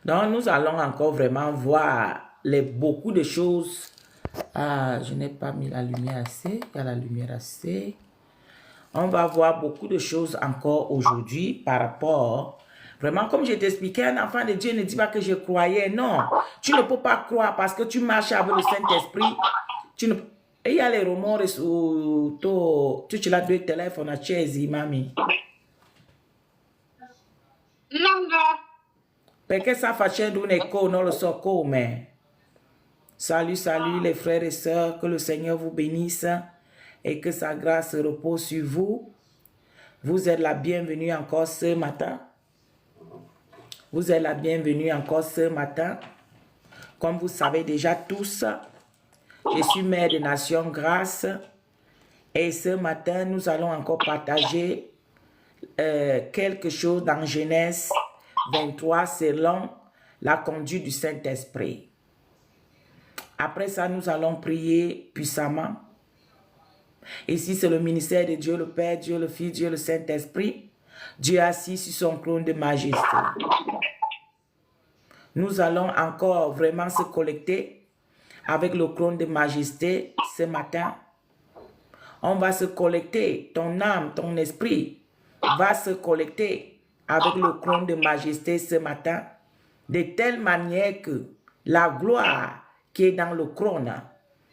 Donc, nous allons encore vraiment voir beaucoup de choses. Ah, je n'ai pas mis la lumière assez. Il y a la lumière assez. On va voir beaucoup de choses encore aujourd'hui par rapport... Vraiment, comme je t'expliquais, un enfant de Dieu ne dit pas que je croyais. Non, tu ne peux pas croire parce que tu marches avec le Saint-Esprit. Tu ne... Et il y a les rumeurs su tu ce l'as deux téléphones à Chesi, mami. Non. Perché sta facendo un écho, non lo so come. Salut, salut les frères et sœurs, que le Seigneur vous bénisse et que sa grâce repose sur vous. Vous êtes la bienvenue encore ce matin. Vous êtes la bienvenue encore ce matin. Comme vous savez déjà tous, je suis mère de Nation Grâce et ce matin, nous allons encore partager quelque chose dans Genèse 23 selon la conduite du Saint-Esprit. Après ça, nous allons prier puissamment. Ici, c'est le ministère de Dieu le Père, Dieu le Fils, Dieu le Saint-Esprit. Dieu assis sur son trône de majesté. Nous allons encore vraiment se connecter avec le trône de majesté ce matin. On va se connecter, ton âme, ton esprit va se connecter avec le trône de majesté ce matin, de telle manière que la gloire qui est dans le trône,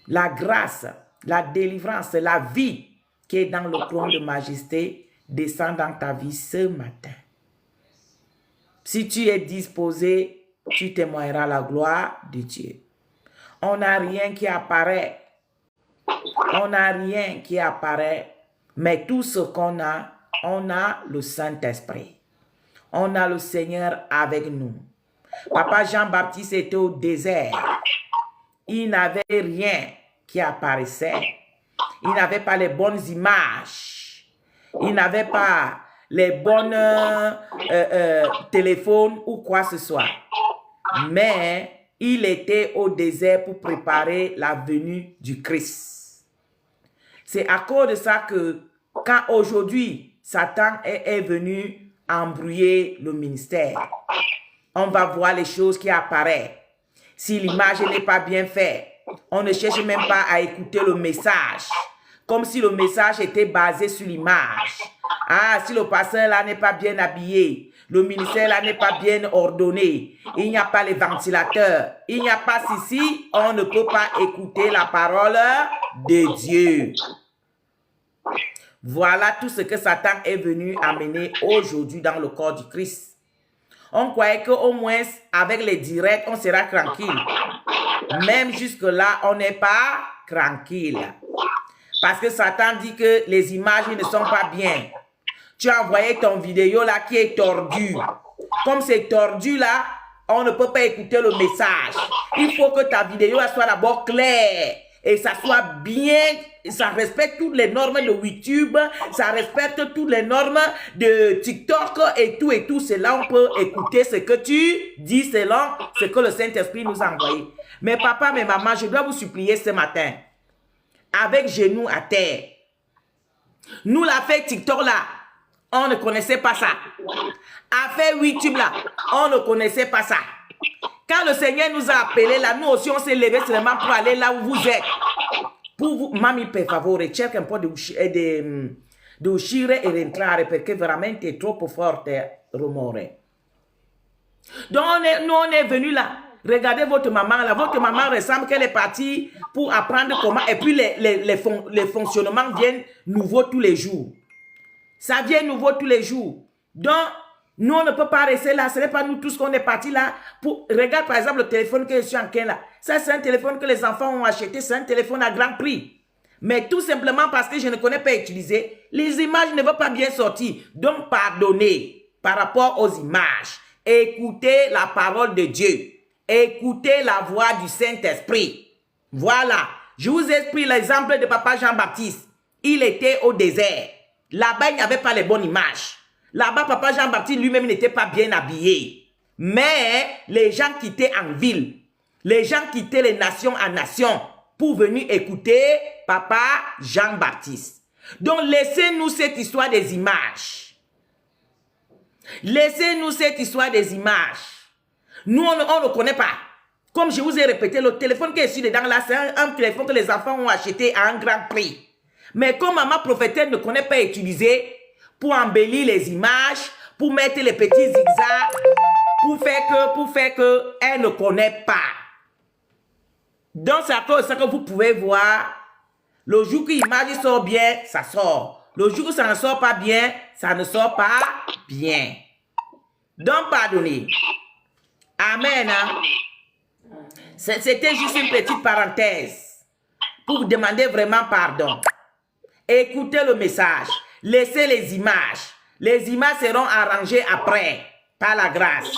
la grâce, la délivrance, la vie qui est dans le trône de majesté descend dans ta vie ce matin. Si tu es disposé, tu témoigneras la gloire de Dieu. On n'a rien qui apparaît. On n'a rien qui apparaît, mais tout ce qu'on a, on a le Saint-Esprit. On a le Seigneur avec nous. Papa Jean-Baptiste était au désert. Il n'avait rien qui apparaissait. Il n'avait pas les bonnes images. Il n'avait pas les bonnes téléphones ou quoi que ce soit. Mais il était au désert pour préparer la venue du Christ. C'est à cause de ça que quand aujourd'hui Satan est venu embrouiller le ministère, on va voir les choses qui apparaissent. Si l'image n'est pas bien faite, on ne cherche même pas à écouter le message. Comme si le message était basé sur l'image. Ah, si le pasteur là n'est pas bien habillé, le ministère là n'est pas bien ordonné, il n'y a pas les ventilateurs, il n'y a pas ceci, on ne peut pas écouter la parole de Dieu. Voilà tout ce que Satan est venu amener aujourd'hui dans le corps du Christ. On croyait qu'au moins avec les directs, on sera tranquille. Même jusque-là, on n'est pas tranquille. Parce que Satan dit que les images ne sont pas bien. Tu as envoyé ton vidéo là qui est tordu. Comme c'est tordu là, on ne peut pas écouter le message. Il faut que ta vidéo soit d'abord claire. Et ça soit bien, ça respecte toutes les normes de YouTube, ça respecte toutes les normes de TikTok et tout cela. On peut écouter ce que tu dis selon ce que le Saint-Esprit nous a envoyé. Mais papa, mais maman, je dois vous supplier ce matin, avec genoux à terre. Nous, la fait TikTok là, on ne connaissait pas ça. Affaire YouTube là, on ne connaissait pas ça. Quand le Seigneur nous a appelés là, nous aussi on s'est levé seulement pour aller là où vous êtes. Pour vous, mami, per favore, cerca un po' di uscire e rientrare perché veramente è troppo forte rumore. Donc nous on est venus là. Regardez votre maman là. Votre maman ressemble qu'elle est partie pour apprendre comment. Et puis les fonctionnements viennent nouveaux tous les jours. Ça vient nouveau tous les jours. Donc, nous, on ne peut pas rester là. Ce n'est pas nous tous qu'on est partis là. Regarde par exemple le téléphone que je suis en train là. Ça, c'est un téléphone que les enfants ont acheté. C'est un téléphone à grand prix. Mais tout simplement parce que je ne connais pas utiliser, les images ne vont pas bien sortir. Donc, pardonnez par rapport aux images. Écoutez la parole de Dieu. Écoutez la voix du Saint-Esprit. Voilà. Je vous ai pris l'exemple de papa Jean-Baptiste. Il était au désert. Là-bas, il n'y avait pas les bonnes images. Là-bas, papa Jean-Baptiste lui-même n'était pas bien habillé. Mais les gens quittaient en ville. Les gens quittaient les nations en nations pour venir écouter papa Jean-Baptiste. Donc, laissez-nous cette histoire des images. Laissez-nous cette histoire des images. Nous, on ne connaît pas. Comme je vous ai répété, le téléphone qui est ici dedans, là, c'est un téléphone que les enfants ont acheté à un grand prix. Mais comme maman prophétesse ne connaît pas utiliser pour embellir les images, pour mettre les petits zigzags, pour faire que elle ne connaît pas. Donc, c'est à cause de ça que vous pouvez voir, le jour que l'image sort bien, ça sort. Le jour que ça ne sort pas bien, ça ne sort pas bien. Donc, pardonnez. Amen. Hein? C'était juste une petite parenthèse pour vous demander vraiment pardon. Écoutez le message. Laissez les images. Les images seront arrangées après, par la grâce.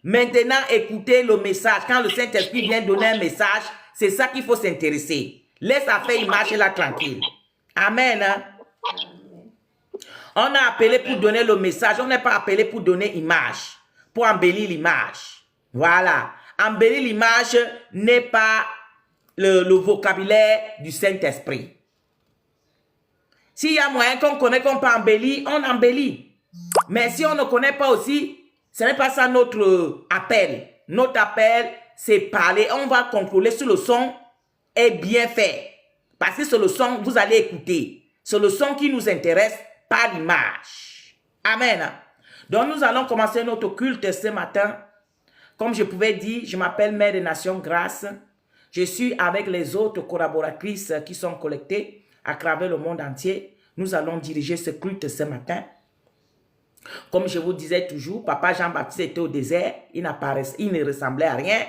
Maintenant, écoutez le message. Quand le Saint-Esprit vient donner un message, c'est ça qu'il faut s'intéresser. Laisse la faire image là tranquille. Amen. Hein? On a appelé pour donner le message. On n'est pas appelé pour donner image. Pour embellir l'image. Voilà. Embellir l'image n'est pas le vocabulaire du Saint-Esprit. S'il y a moyen qu'on connaît qu'on peut embellir, on embellit. Mais si on ne connaît pas aussi, ce n'est pas ça notre appel. Notre appel, c'est parler. On va contrôler si le son est bien fait. Parce que c'est le son, vous allez écouter. C'est le son qui nous intéresse, pas l'image. Amen. Donc nous allons commencer notre culte ce matin. Comme je pouvais dire, je m'appelle Mère des Nations Grâce. Je suis avec les autres collaboratrices qui sont collectées à travers le monde entier. Nous allons diriger ce culte ce matin. Comme je vous disais toujours, Papa Jean-Baptiste était au désert. Il ne ressemblait à rien,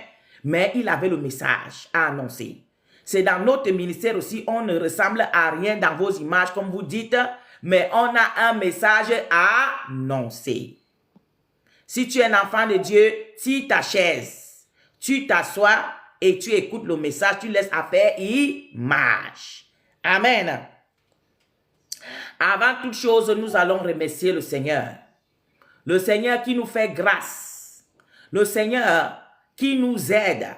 mais il avait le message à annoncer. C'est dans notre ministère aussi, on ne ressemble à rien dans vos images, comme vous dites, mais on a un message à annoncer. Si tu es un enfant de Dieu, tire ta chaise, tu t'assois et tu écoutes le message, tu laisses affaire image. Amen. Avant toute chose, nous allons remercier le Seigneur. Le Seigneur qui nous fait grâce. Le Seigneur qui nous aide.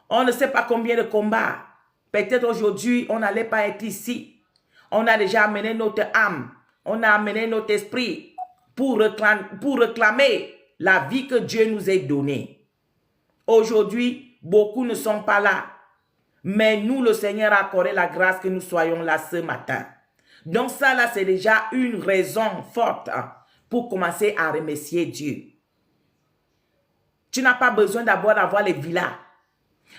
On ne sait pas combien de combats. Peut-être aujourd'hui, on n'allait pas être ici. On a déjà amené notre âme. On a amené notre esprit pour réclamer la vie que Dieu nous a donnée. Aujourd'hui, beaucoup ne sont pas là. Mais nous, le Seigneur a accordé la grâce que nous soyons là ce matin. Donc ça, là, c'est déjà une raison forte pour commencer à remercier Dieu. Tu n'as pas besoin d'abord d'avoir les villas.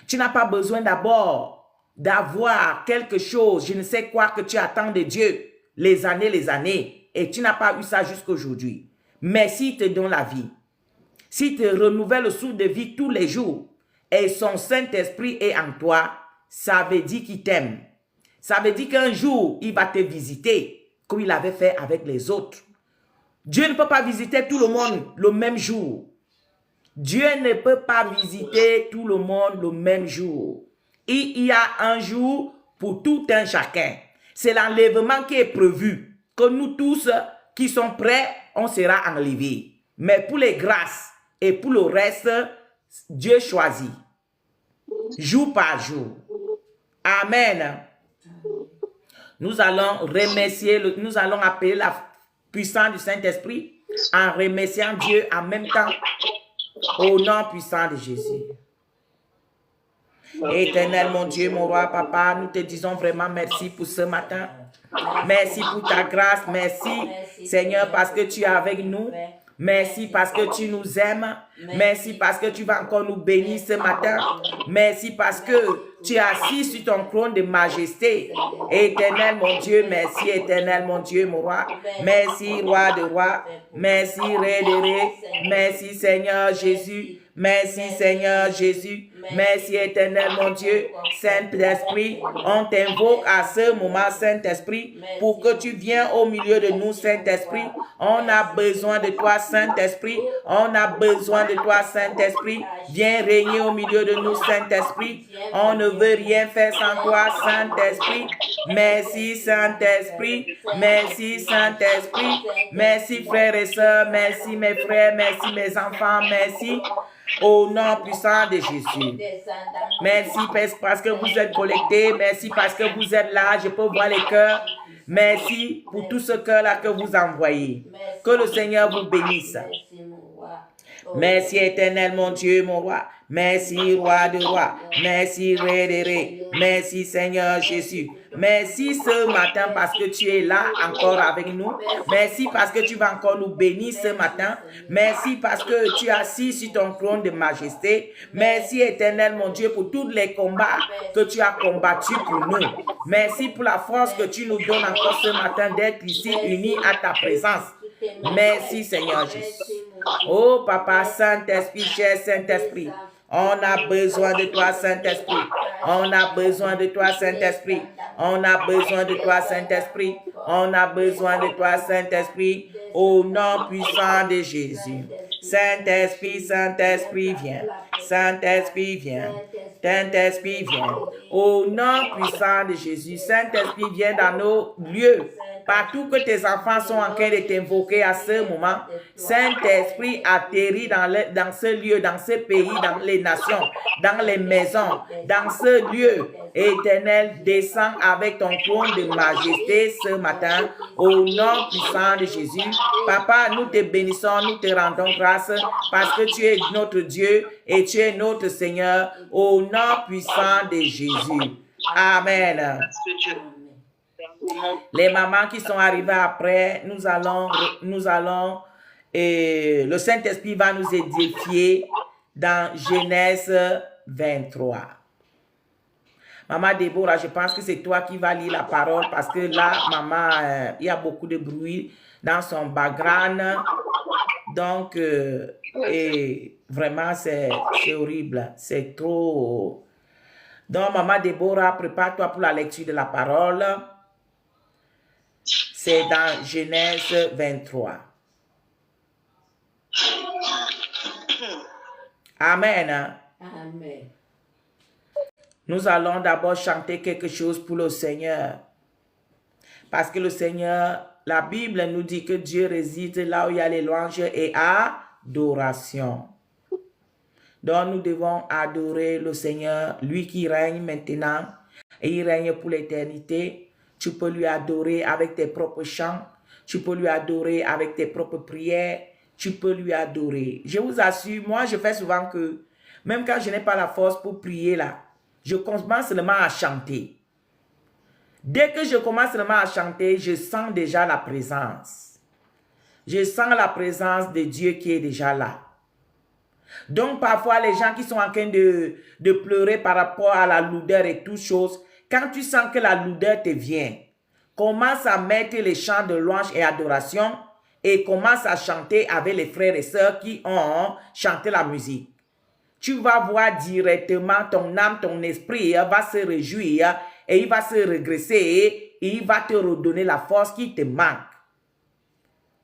Tu n'as pas besoin d'abord d'avoir quelque chose, je ne sais quoi, que tu attends de Dieu les années, et tu n'as pas eu ça jusqu'à aujourd'hui. Mais s'il te donne la vie, s'il te renouvelle le souffle de vie tous les jours, et son Saint-Esprit est en toi, ça veut dire qu'il t'aime. Ça veut dire qu'un jour, il va te visiter, comme il avait fait avec les autres. Dieu ne peut pas visiter tout le monde le même jour. Dieu ne peut pas visiter tout le monde le même jour. Il y a un jour pour tout un chacun. C'est l'enlèvement qui est prévu. Que nous tous qui sommes prêts, on sera enlevés. Mais pour les grâces et pour le reste, Dieu choisit. Jour par jour. Amen. Nous allons remercier, nous allons appeler la puissance du Saint-Esprit en remerciant Dieu en même temps. Au nom puissant de Jésus. Éternel, mon Dieu, mon roi, papa, nous te disons vraiment merci pour ce matin. Merci pour ta grâce. Merci, Seigneur, parce que tu es avec nous. Merci parce que tu nous aimes. Merci parce que tu vas encore nous bénir ce matin. Merci parce que tu es assis sur ton trône de majesté. Éternel, mon Dieu, merci. Éternel, mon Dieu, mon roi. Merci, roi de rois. Merci, ré de ré. Merci, Seigneur Jésus. Merci, Seigneur Jésus. Merci, éternel, mon Dieu. Saint-Esprit, on t'invoque à ce moment, Saint-Esprit, pour que tu viennes au milieu de nous, Saint-Esprit. On a besoin de toi, Saint-Esprit. On a besoin de toi, Saint-Esprit. Viens régner au milieu de nous, Saint-Esprit. On ne veut rien faire sans toi, Saint-Esprit. Merci, Saint-Esprit. Merci, Saint-Esprit. Merci, frères et sœurs. Merci, mes frères. Merci, mes enfants. Merci. Au nom puissant de Jésus. Merci parce que vous êtes connectés. Merci parce que vous êtes là. Je peux voir les cœurs. Merci pour tout ce cœur-là que vous envoyez. Que le Seigneur vous bénisse. Merci éternel, mon Dieu, mon roi. Merci, roi de roi. Merci, ré de ré. Merci, Seigneur Jésus. Merci ce matin parce que tu es là encore avec nous. Merci parce que tu vas encore nous bénir ce matin. Merci parce que tu es assis sur ton trône de majesté. Merci éternel mon Dieu pour tous les combats que tu as combattus pour nous. Merci pour la force que tu nous donnes encore ce matin d'être ici unis à ta présence. Merci Seigneur Jésus. Oh Papa, Saint-Esprit, cher Saint-Esprit. On a besoin de toi, Saint-Esprit. On a besoin de toi, Saint-Esprit. On a besoin de toi, Saint-Esprit. On a besoin de toi, Saint-Esprit. Au nom puissant de Jésus. Saint-Esprit, Saint-Esprit, viens. Saint-Esprit, viens. Saint-Esprit, viens. Au nom puissant de Jésus. Saint-Esprit, viens dans nos lieux. Partout que tes enfants sont en train de t'invoquer à ce moment, Saint-Esprit atterrit dans ce lieu, dans ce pays, dans les nations, dans les maisons, dans ce lieu. Éternel, descends avec ton trône de majesté ce matin, au nom puissant de Jésus. Papa, nous te bénissons, nous te rendons grâce parce que tu es notre Dieu et tu es notre Seigneur, au nom puissant de Jésus. Amen. Les mamans qui sont arrivées après, nous allons et le Saint-Esprit va nous édifier dans Genèse 23. Maman Déborah, je pense que c'est toi qui vas lire la parole parce que là, maman, il y a beaucoup de bruit dans son background. Donc, et vraiment, c'est horrible. C'est trop. Donc, maman Déborah, prépare-toi pour la lecture de la parole. C'est dans Genèse 23. Amen. Amen. Nous allons d'abord chanter quelque chose pour le Seigneur. Parce que le Seigneur, la Bible nous dit que Dieu réside là où il y a les louanges et adoration. Donc nous devons adorer le Seigneur, lui qui règne maintenant et il règne pour l'éternité. Tu peux lui adorer avec tes propres chants. Tu peux lui adorer avec tes propres prières. Tu peux lui adorer. Je vous assure, moi, je fais souvent que, même quand je n'ai pas la force pour prier là, je commence seulement à chanter. Dès que je commence seulement à chanter, je sens déjà la présence. Je sens la présence de Dieu qui est déjà là. Donc, parfois, les gens qui sont en train de pleurer par rapport à la lourdeur et toutes choses, quand tu sens que la lourdeur te vient, commence à mettre les chants de louange et adoration et commence à chanter avec les frères et sœurs qui ont chanté la musique. Tu vas voir directement ton âme, ton esprit va se réjouir et il va se regresser et il va te redonner la force qui te manque.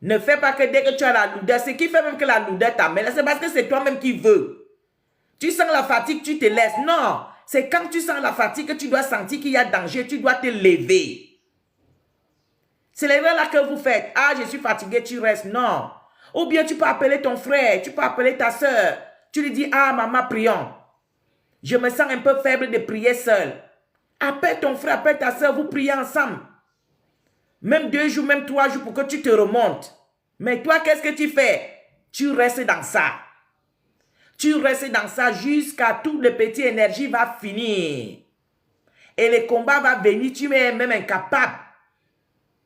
Ne fais pas que dès que tu as la lourdeur, ce qui fait même que la lourdeur t'amène, c'est parce que c'est toi-même qui veux. Tu sens la fatigue, tu te laisses. Non, c'est quand tu sens la fatigue que tu dois sentir qu'il y a danger, tu dois te lever. C'est l'erreur là que vous faites. Ah, je suis fatigué, tu restes. Non. Ou bien tu peux appeler ton frère, tu peux appeler ta soeur. Tu lui dis, ah maman, prions. Je me sens un peu faible de prier seul. Appelle ton frère, appelle ta soeur, vous priez ensemble. Même 2 jours, même 3 jours pour que tu te remontes. Mais toi, qu'est-ce que tu fais? Tu restes dans ça. Tu restes dans ça jusqu'à toute les petites énergies va finir. Et le combat va venir, tu es même incapable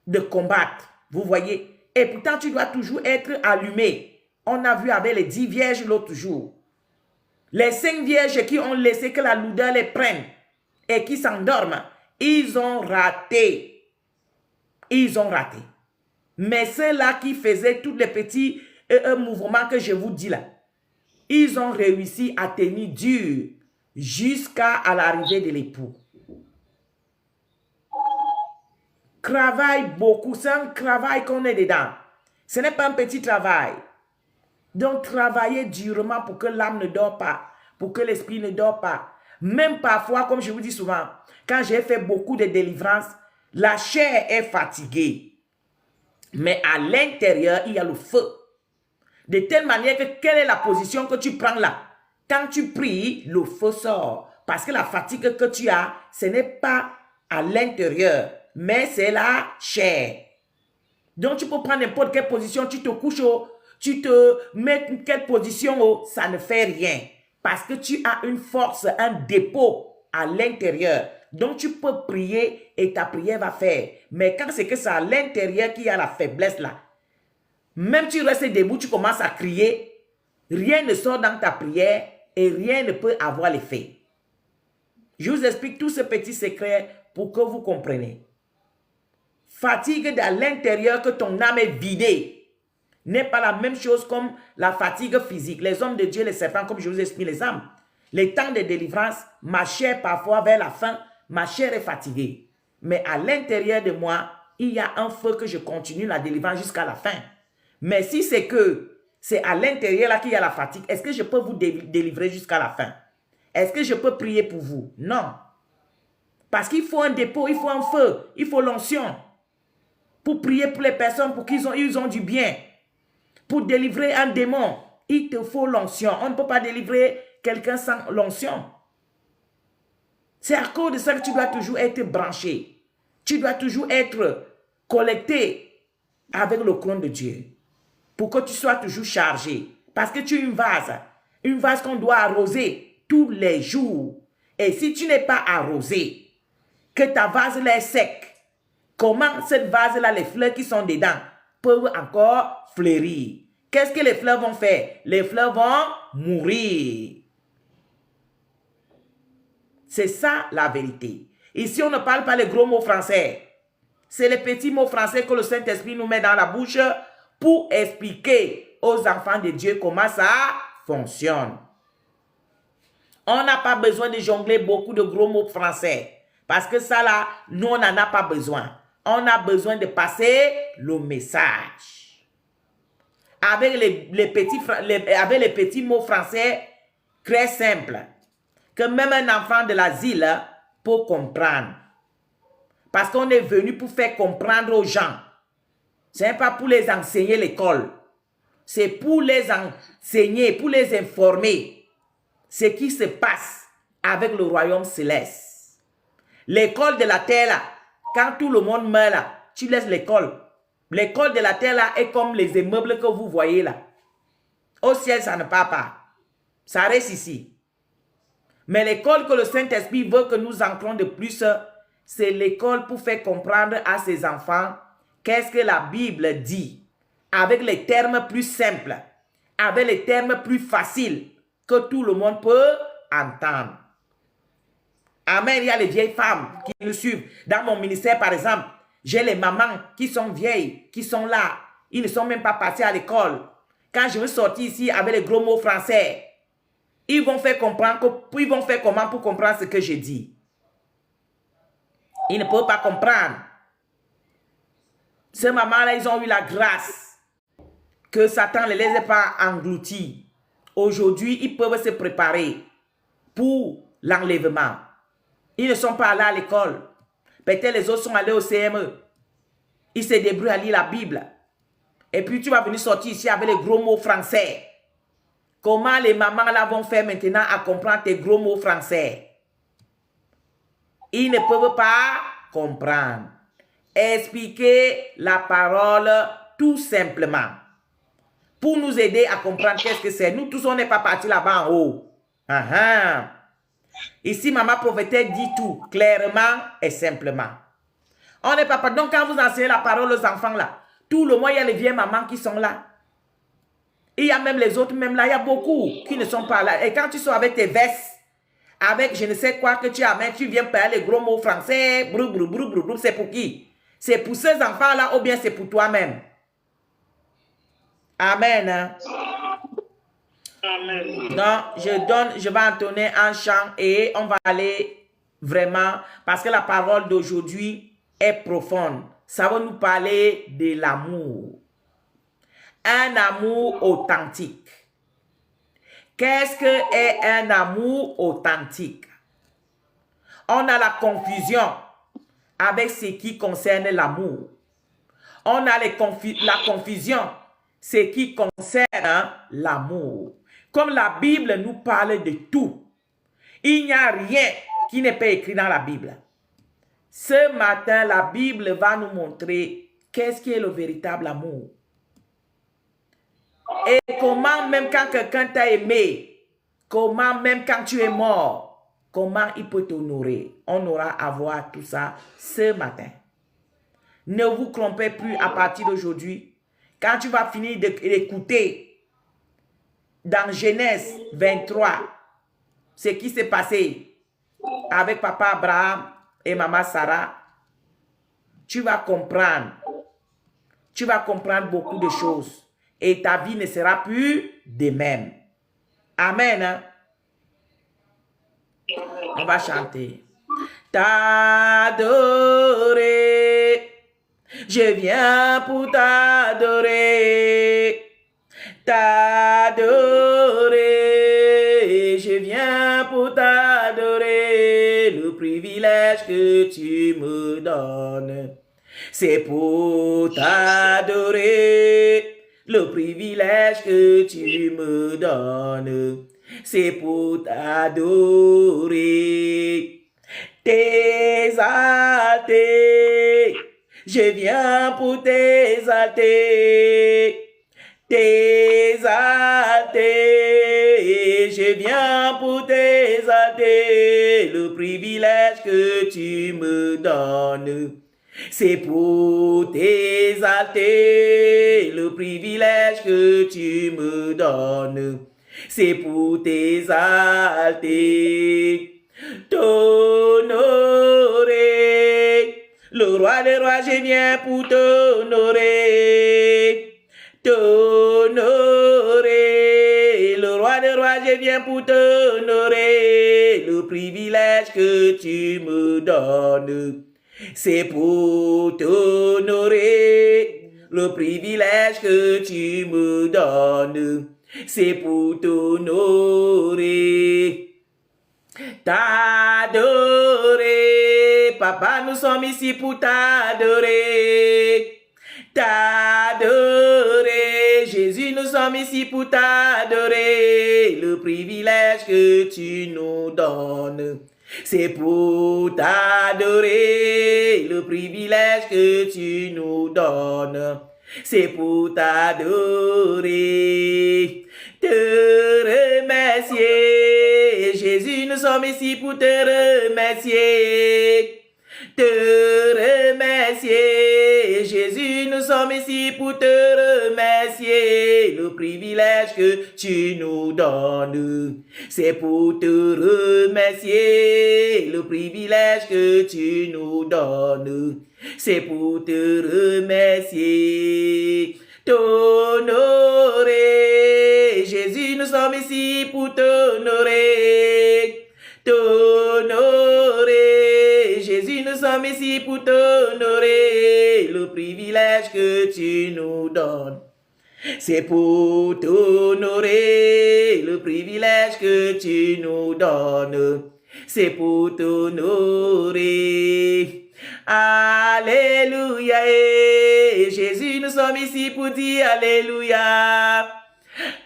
de combattre. Vous voyez? Et pourtant, tu dois toujours être allumé. On a vu avec les 10 vierges l'autre jour. Les 5 vierges qui ont laissé que la lourdeur les prenne et qui s'endorment, ils ont raté. Ils ont raté. Mais ceux-là qui faisaient tous les petits mouvements que je vous dis là, ils ont réussi à tenir dur jusqu'à l'arrivée de l'époux. Travaille beaucoup, c'est un travail qu'on est dedans. Ce n'est pas un petit travail. Donc, travaillez durement pour que l'âme ne dort pas, pour que l'esprit ne dort pas. Même parfois, comme je vous dis souvent, quand j'ai fait beaucoup de délivrances, la chair est fatiguée. Mais à l'intérieur, il y a le feu. De telle manière que quelle est la position que tu prends là? Quand tu pries, le feu sort. Parce que la fatigue que tu as, ce n'est pas à l'intérieur, mais c'est la chair. Donc tu peux prendre n'importe quelle position, tu te couches, tu te mets quelle position, oh, ça ne fait rien. Parce que tu as une force, un dépôt à l'intérieur. Donc tu peux prier et ta prière va faire. Mais quand c'est que c'est à l'intérieur qu'il y a la faiblesse là, même tu restes debout, tu commences à crier, rien ne sort dans ta prière et rien ne peut avoir l'effet. Je vous explique tout ce petit secret pour que vous compreniez. Fatigue à l'intérieur que ton âme est vidée n'est pas la même chose comme la fatigue physique. Les hommes de Dieu, les serpents, comme je vous explique, les âmes. Les temps de délivrance, ma chair parfois vers la fin, ma chair est fatiguée. Mais à l'intérieur de moi, il y a un feu que je continue la délivrance jusqu'à la fin. Mais si c'est que c'est à l'intérieur là qu'il y a la fatigue, est-ce que je peux vous délivrer jusqu'à la fin? Est-ce que je peux prier pour vous? Non. Parce qu'il faut un dépôt, il faut un feu, il faut l'onction. Pour prier pour les personnes, pour qu'ils ont du bien. Pour délivrer un démon, il te faut l'onction. On ne peut pas délivrer quelqu'un sans l'onction. C'est à cause de ça que tu dois toujours être branché. Tu dois toujours être connecté avec le trône de Dieu. Pour que tu sois toujours chargé. Parce que tu es une vase qu'on doit arroser tous les jours. Et si tu n'es pas arrosé, que ta vase là est sec, comment cette vase-là, les fleurs qui sont dedans, peuvent encore fleurir? Qu'est-ce que les fleurs vont faire? Les fleurs vont mourir. C'est ça la vérité. Ici, on ne parle pas les gros mots français. C'est les petits mots français que le Saint-Esprit nous met dans la bouche pour expliquer aux enfants de Dieu comment ça fonctionne. On n'a pas besoin de jongler beaucoup de gros mots français. Parce que ça là, nous, on n'en a pas besoin. On a besoin de passer le message. Avec les petits mots français très simples. Que même un enfant de l'asile peut comprendre. Parce qu'on est venu pour faire comprendre aux gens. Ce n'est pas pour les enseigner l'école. C'est pour les enseigner, pour les informer. Ce qui se passe avec le royaume céleste. L'école de la terre là, quand tout le monde meurt là, tu laisses l'école. L'école de la terre là est comme les immeubles que vous voyez là. Au ciel, ça ne part pas. Ça reste ici. Mais l'école que le Saint-Esprit veut que nous entrons de plus, c'est l'école pour faire comprendre à ses enfants qu'est-ce que la Bible dit. Avec les termes plus simples, avec les termes plus faciles que tout le monde peut entendre. Amen, il y a les vieilles femmes qui nous suivent. Dans mon ministère, par exemple, j'ai les mamans qui sont vieilles, qui sont là. Ils ne sont même pas passés à l'école. Quand je veux sortir ici avec les gros mots français, ils vont faire comprendre, ils vont faire comment pour comprendre ce que je dis. Ils ne peuvent pas comprendre. Ces mamans-là, ils ont eu la grâce que Satan ne les ait pas engloutis. Aujourd'hui, ils peuvent se préparer pour l'enlèvement. Ils ne sont pas allés à l'école. Peut-être les autres sont allés au CME. Ils se débrouillent à lire la Bible. Et puis tu vas venir sortir ici avec les gros mots français. Comment les mamans là vont faire maintenant à comprendre tes gros mots français? Ils ne peuvent pas comprendre. Expliquer la parole tout simplement. Pour nous aider à comprendre qu'est-ce que c'est. Nous tous, on n'est pas partis là-bas en haut. Ici, maman prophétesse dit tout clairement et simplement. On n'est pas partis. Donc, quand vous enseignez la parole aux enfants là, tout le mois, il y a les vieilles mamans qui sont là. Il y a même les autres, même là, il y a beaucoup qui ne sont pas là. Et quand tu sors avec tes vestes, avec je ne sais quoi que tu amènes, tu viens parler les gros mots français, brou, brou, brou, brou, brou, c'est pour qui? C'est pour ces enfants-là ou bien c'est pour toi-même? Amen. Hein? Amen. Donc, je vais entonner un chant et on va aller vraiment, parce que la parole d'aujourd'hui est profonde. Ça va nous parler de l'amour. Un amour authentique. Qu'est-ce que est un amour authentique? On a la confusion avec ce qui concerne l'amour. On a la confusion ce qui concerne l'amour. Comme la Bible nous parle de tout, il n'y a rien qui n'est pas écrit dans la Bible. Ce matin, la Bible va nous montrer qu'est-ce qui est le véritable amour. Et comment même quand quelqu'un t'a aimé, comment même quand tu es mort, comment il peut t'honorer? On aura à voir tout ça ce matin. Ne vous trompez plus à partir d'aujourd'hui. Quand tu vas finir d'écouter dans Genèse 23, ce qui s'est passé avec papa Abraham et maman Sarah, tu vas comprendre. Tu vas comprendre beaucoup de choses. Et ta vie ne sera plus de même. Amen. Hein? On va chanter. T'adorer. Je viens pour t'adorer. T'adorer. Je viens pour t'adorer. Le privilège que tu me donnes. C'est pour t'adorer. Le privilège que tu me donnes. C'est pour t'adorer. T'exalter. Je viens pour t'exalter. T'exalter. Je viens pour t'exalter. Le privilège que tu me donnes. C'est pour t'exalter, le privilège que tu me donnes. C'est pour t'exalter, t'honorer. Le roi des rois, je viens pour t'honorer. T'honorer. Le roi des rois, je viens pour t'honorer. Le privilège que tu me donnes. C'est pour t'honorer, le privilège que tu me donnes. C'est pour t'honorer, t'adorer. Papa, nous sommes ici pour t'adorer. T'adorer. Jésus, nous sommes ici pour t'adorer. Le privilège que tu nous donnes. C'est pour t'adorer, le privilège que tu nous donnes. C'est pour t'adorer, te remercier. Jésus, nous sommes ici pour te remercier. Te remercier. Jésus, nous sommes ici pour te remercier. Le privilège que tu nous donnes. C'est pour te remercier. Le privilège que tu nous donnes. C'est pour te remercier. T'honorer. Jésus, nous sommes ici pour t'honorer. T'honorer. Jésus, nous sommes ici pour t'honorer. Le privilège que tu nous donnes. C'est pour t'honorer, le privilège que tu nous donnes. C'est pour t'honorer. Alléluia. Et Jésus, nous sommes ici pour dire Alléluia.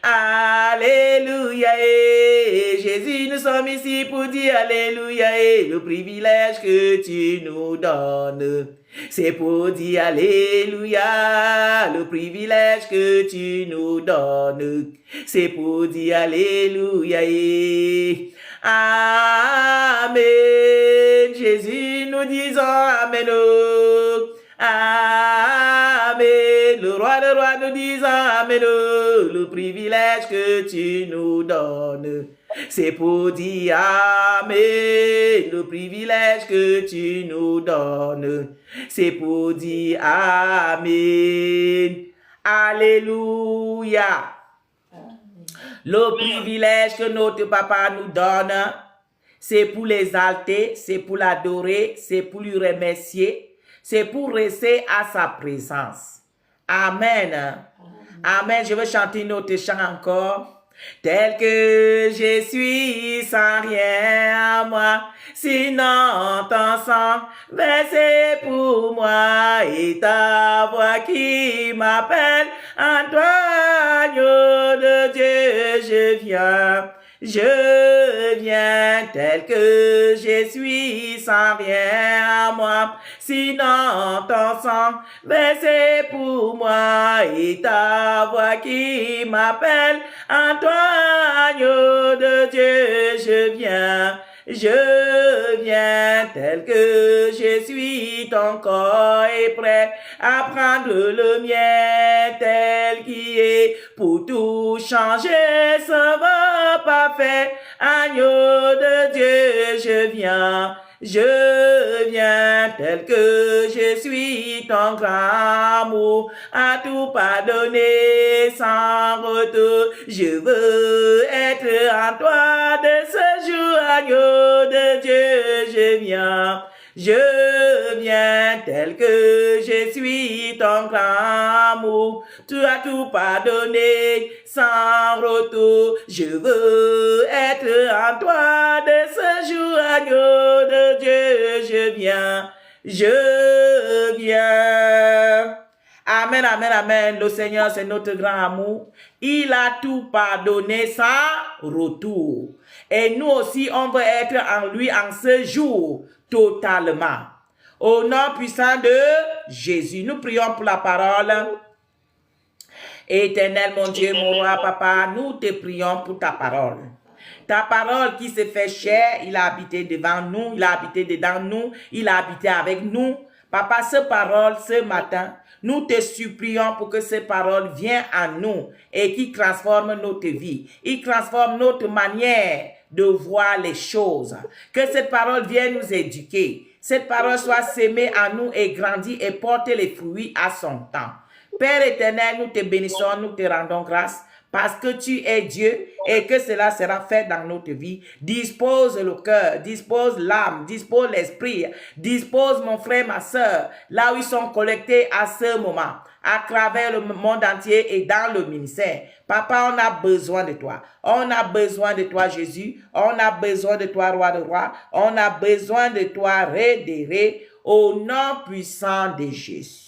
Alléluia. Et Jésus, nous sommes ici pour dire Alléluia. Et le privilège que tu nous donnes. C'est pour dire Alléluia, le privilège que tu nous donnes. C'est pour dire Alléluia. Amen. Jésus, nous disons Amen. Amen. Le roi des rois nous disons Amen. Le privilège que tu nous donnes. C'est pour dire Amen, le privilège que tu nous donnes. C'est pour dire Amen. Alléluia. Le privilège que notre papa nous donne, c'est pour l'exalter, c'est pour l'adorer, c'est pour lui remercier, c'est pour rester à sa présence. Amen. Amen. Je vais chanter notre chant encore. Tel que je suis sans rien à moi, sinon ton sang versé pour moi et ta voix qui m'appelle, en toi, agneau de Dieu, je viens. Je viens tel que je suis sans rien à moi, sinon ton sang versé pour moi et ta voix qui m'appelle. En toi, agneau de Dieu, je viens tel que je suis, ton corps est prêt à prendre le mien tel qu'il est, pour tout changer, ça va pas faire. Agneau de Dieu, je viens tel que je suis, ton grand amour à tout pardonner sans retour. Je veux être en toi de ce jour, agneau de Dieu, je viens tel que je suis, ton grand amour, tu as tout pardonné sans retour. Je veux être en toi de ce jour, agneau de Dieu, je viens. Amen, amen, amen. Le Seigneur, c'est notre grand amour. Il a tout pardonné sans retour. Et nous aussi, on veut être en lui en ce jour, totalement. Au nom puissant de Jésus, nous prions pour la parole. Éternel, mon Dieu, mon roi, papa, nous te prions pour ta parole. Ta parole qui se fait chair, il a habité devant nous, il a habité dedans nous, il a habité avec nous. Papa, cette parole, ce matin, nous te supplions pour que ces paroles viennent à nous et qui transforment notre vie. Il transforme notre manière de voir les choses. Que cette parole vienne nous éduquer. Cette parole soit sémée en nous et grandie et porte les fruits à son temps. Père éternel, nous te bénissons, nous te rendons grâce parce que tu es Dieu et que cela sera fait dans notre vie. Dispose le cœur, dispose l'âme, dispose l'esprit, dispose mon frère, ma soeur, là où ils sont collectés à ce moment, à travers le monde entier et dans le ministère. Papa, on a besoin de toi. On a besoin de toi, Jésus. On a besoin de toi, Roi de Rois. On a besoin de toi, Rédéré, au nom puissant de Jésus.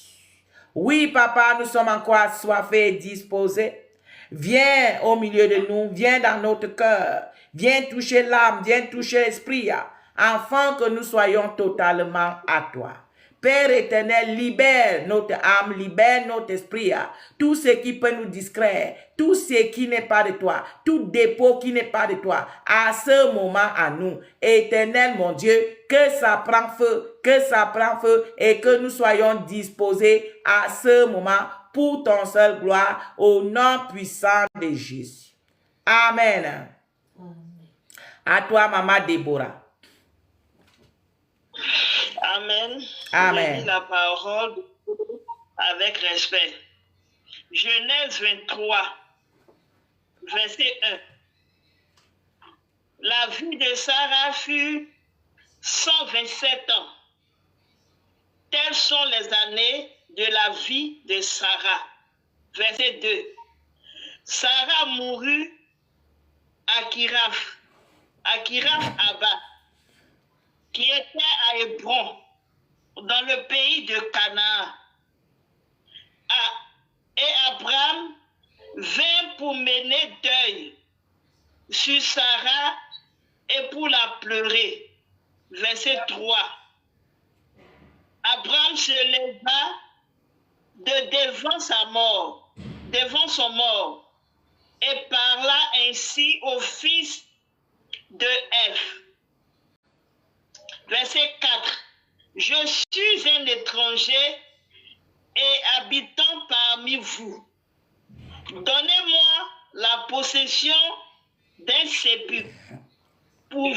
Oui, papa, nous sommes encore assoiffés et disposés. Viens au milieu de nous, viens dans notre cœur, viens toucher l'âme, viens toucher l'esprit, afin que nous soyons totalement à toi. Père éternel, libère notre âme, libère notre esprit, tout ce qui peut nous distraire, tout ce qui n'est pas de toi, tout dépôt qui n'est pas de toi, à ce moment à nous. Éternel mon Dieu, que ça prend feu, et que nous soyons disposés à ce moment pour ton seul gloire, au nom puissant de Jésus. Amen. À toi, maman Déborah. Amen. Amen. Je lis la parole avec respect. Genèse 23, verset 1. La vie de Sarah fut 127 ans. Telles sont les années de la vie de Sarah. Verset 2. Sarah mourut à Kiraph Abba, qui était à Hébron, dans le pays de Canaan. Et Abraham vint pour mener deuil sur Sarah et pour la pleurer. Verset 3. Abraham se leva devant son mort, et parla ainsi au fils de Ève. Verset 4. Je suis un étranger et habitant parmi vous. Donnez-moi la possession d'un sépulcre pour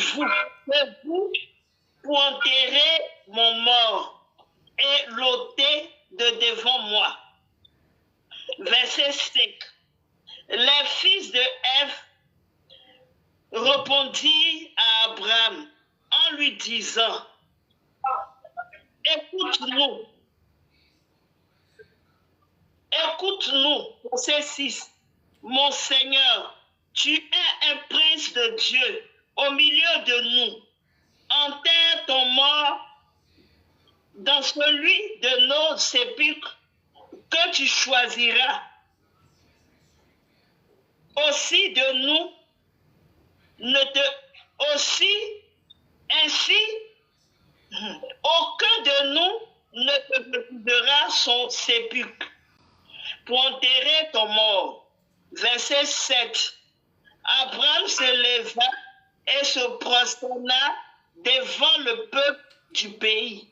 enterrer mon mort et l'ôter de devant moi. Verset 5. Les fils de Ève répondirent à Abraham en lui disant: Écoute-nous, verset 6. Mon Seigneur, tu es un prince de Dieu au milieu de nous. Enterre ton mort dans celui de nos sépulcres que tu choisiras. Aussi de nous ne te... Aussi, ainsi, aucun de nous ne te refusera son sépulcre pour enterrer ton mort. Verset 7. Abraham se leva et se prosterna devant le peuple du pays,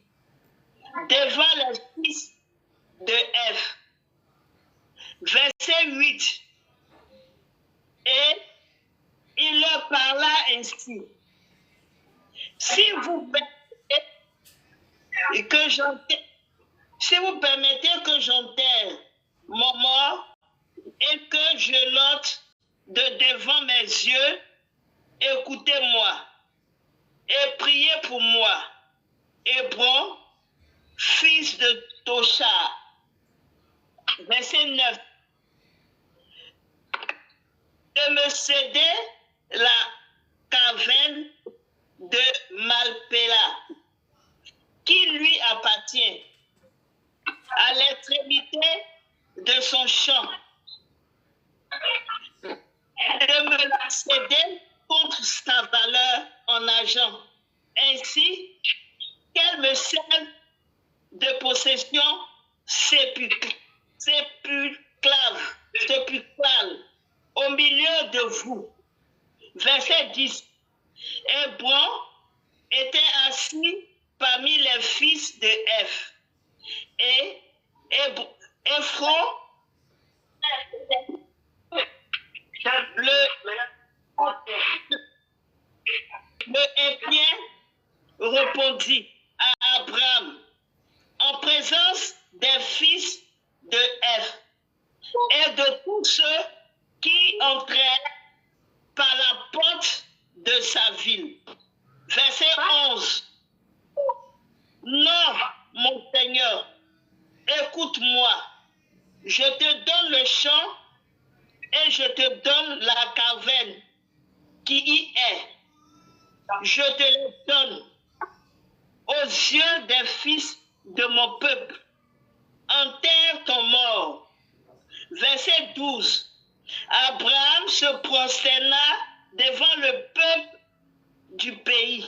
devant les fils de Ève. Verset 8. Et il leur parla ainsi. Si vous permettez que j'enterre mon mort et que je l'ôte de devant mes yeux, écoutez-moi et priez pour moi. Hébron, fils de Tocha. Verset 9. De me céder la caverne de Malpéla, qui lui appartient, à l'extrémité de son champ, de me la céder contre sa valeur en argent, ainsi qu'elle me serve de possession sépulcrale au milieu de vous. Verset 10. Hébron était assis parmi les fils de Ève, et Éphron, le Hébrien, répondit à Abraham en présence des fils de Ève et de tous ceux qui entraient par la porte de sa ville. Verset 11. Non, mon Seigneur, écoute-moi. Je te donne le champ et je te donne la caverne qui y est. Je te le donne aux yeux des fils de mon peuple. Enterre ton mort. Verset 12. Abraham se prosterna devant le peuple du pays.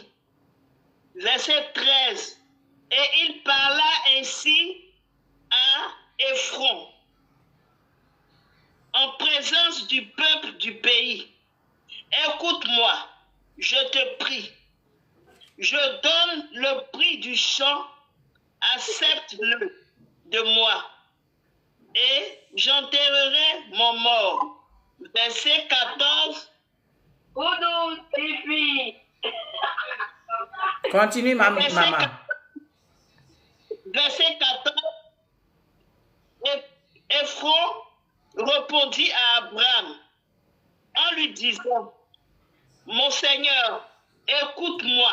Verset 13. Et il parla ainsi à Éphron, en présence du peuple du pays. Écoute-moi, je te prie. Je donne le prix du champ, accepte-le de moi, et j'enterrerai mon mort. Verset 14. Continue, maman. Verset 14. Éphron répondit à Abraham en lui disant, mon Seigneur, écoute-moi.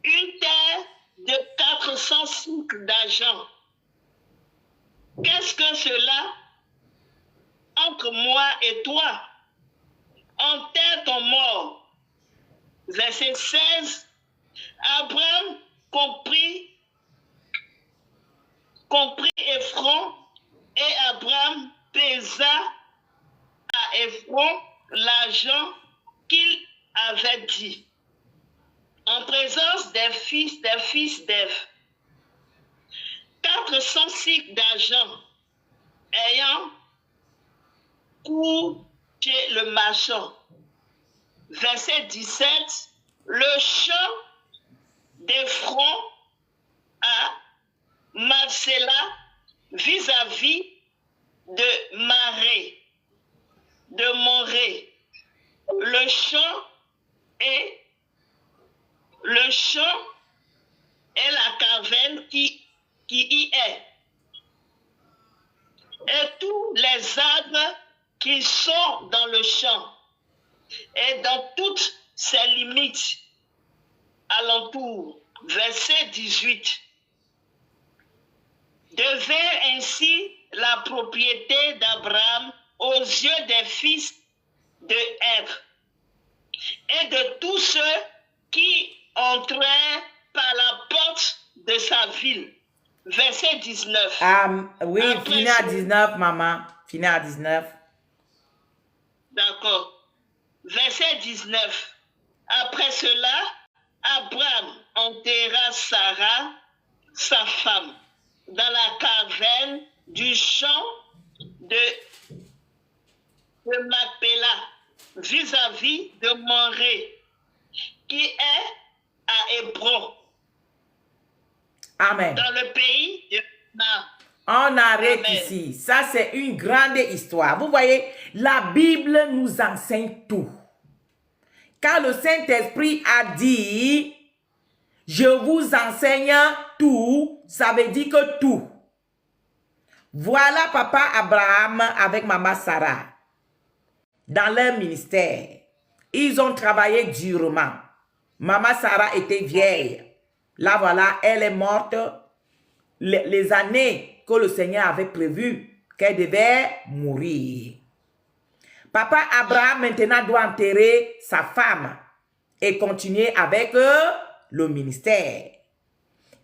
Une terre de 400 cycles d'argent. Qu'est-ce que cela entre moi et toi? Enterre ton mort. Verset 16. Abraham comprit Éphron, et Abraham pesa à Éphron l'argent qu'il avait dit, en présence des fils d'Ève, 400 cycles d'argent ayant coûté chez le marchand. Verset 17, le champ d'Éphron à Marcella vis-à-vis de Morée. Le champ et la caverne qui y est. Et tous les arbres qui sont dans le champ et dans toutes ses limites alentour. Verset 18. Devint ainsi la propriété d'Abraham aux yeux des fils de Ève et de tous ceux qui entraient par la porte de sa ville. Verset 19. Oui, finis à 19, maman. Finis à 19. D'accord. Verset 19. Après cela, Abraham enterra Sarah, sa femme, dans la caverne du champ de Macpéla, vis-à-vis de Morée, qui est à Hébron, Amen. dans le pays de Canaan. On arrête Amen. ici. Ça, c'est une grande histoire. Vous voyez, la Bible nous enseigne tout. Quand le Saint-Esprit a dit, je vous enseigne tout, ça veut dire que tout. Voilà papa Abraham avec maman Sarah. Dans leur ministère, ils ont travaillé durement. Maman Sarah était vieille. Là, voilà, elle est morte. Les années que le Seigneur avait prévu qu'elle devait mourir. Papa Abraham maintenant doit enterrer sa femme et continuer avec le ministère.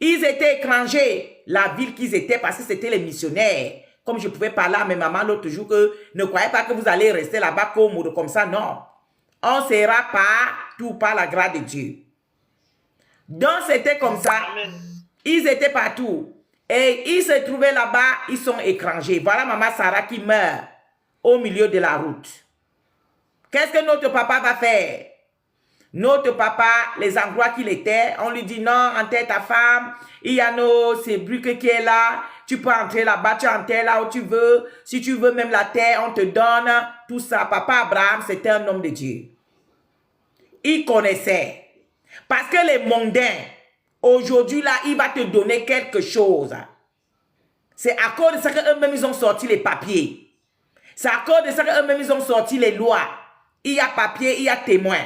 Ils étaient étrangers, la ville qu'ils étaient, parce que c'était les missionnaires. Comme je pouvais parler à mes mamans l'autre jour, que ne croyez pas que vous allez rester là-bas comme ça, non. On sera partout par la grâce de Dieu. Donc c'était comme ça. Amen. Ils étaient partout. Et ils se trouvaient là-bas, ils sont étrangers. Voilà maman Sarah qui meurt au milieu de la route. Qu'est-ce que notre papa va faire? Notre papa, les endroits qu'il était, on lui dit non, enterre ta femme, il y a ces briques qui est là, tu peux entrer là-bas, tu enterres là où tu veux, si tu veux même la terre, on te donne, tout ça. Papa Abraham, c'était un homme de Dieu. Il connaissait. Parce que les mondains, aujourd'hui là, il va te donner quelque chose. C'est à cause de ça qu'eux-mêmes, ils ont sorti les papiers. C'est à cause de ça qu'eux-mêmes, ils ont sorti les lois. Il y a papier, il y a témoin.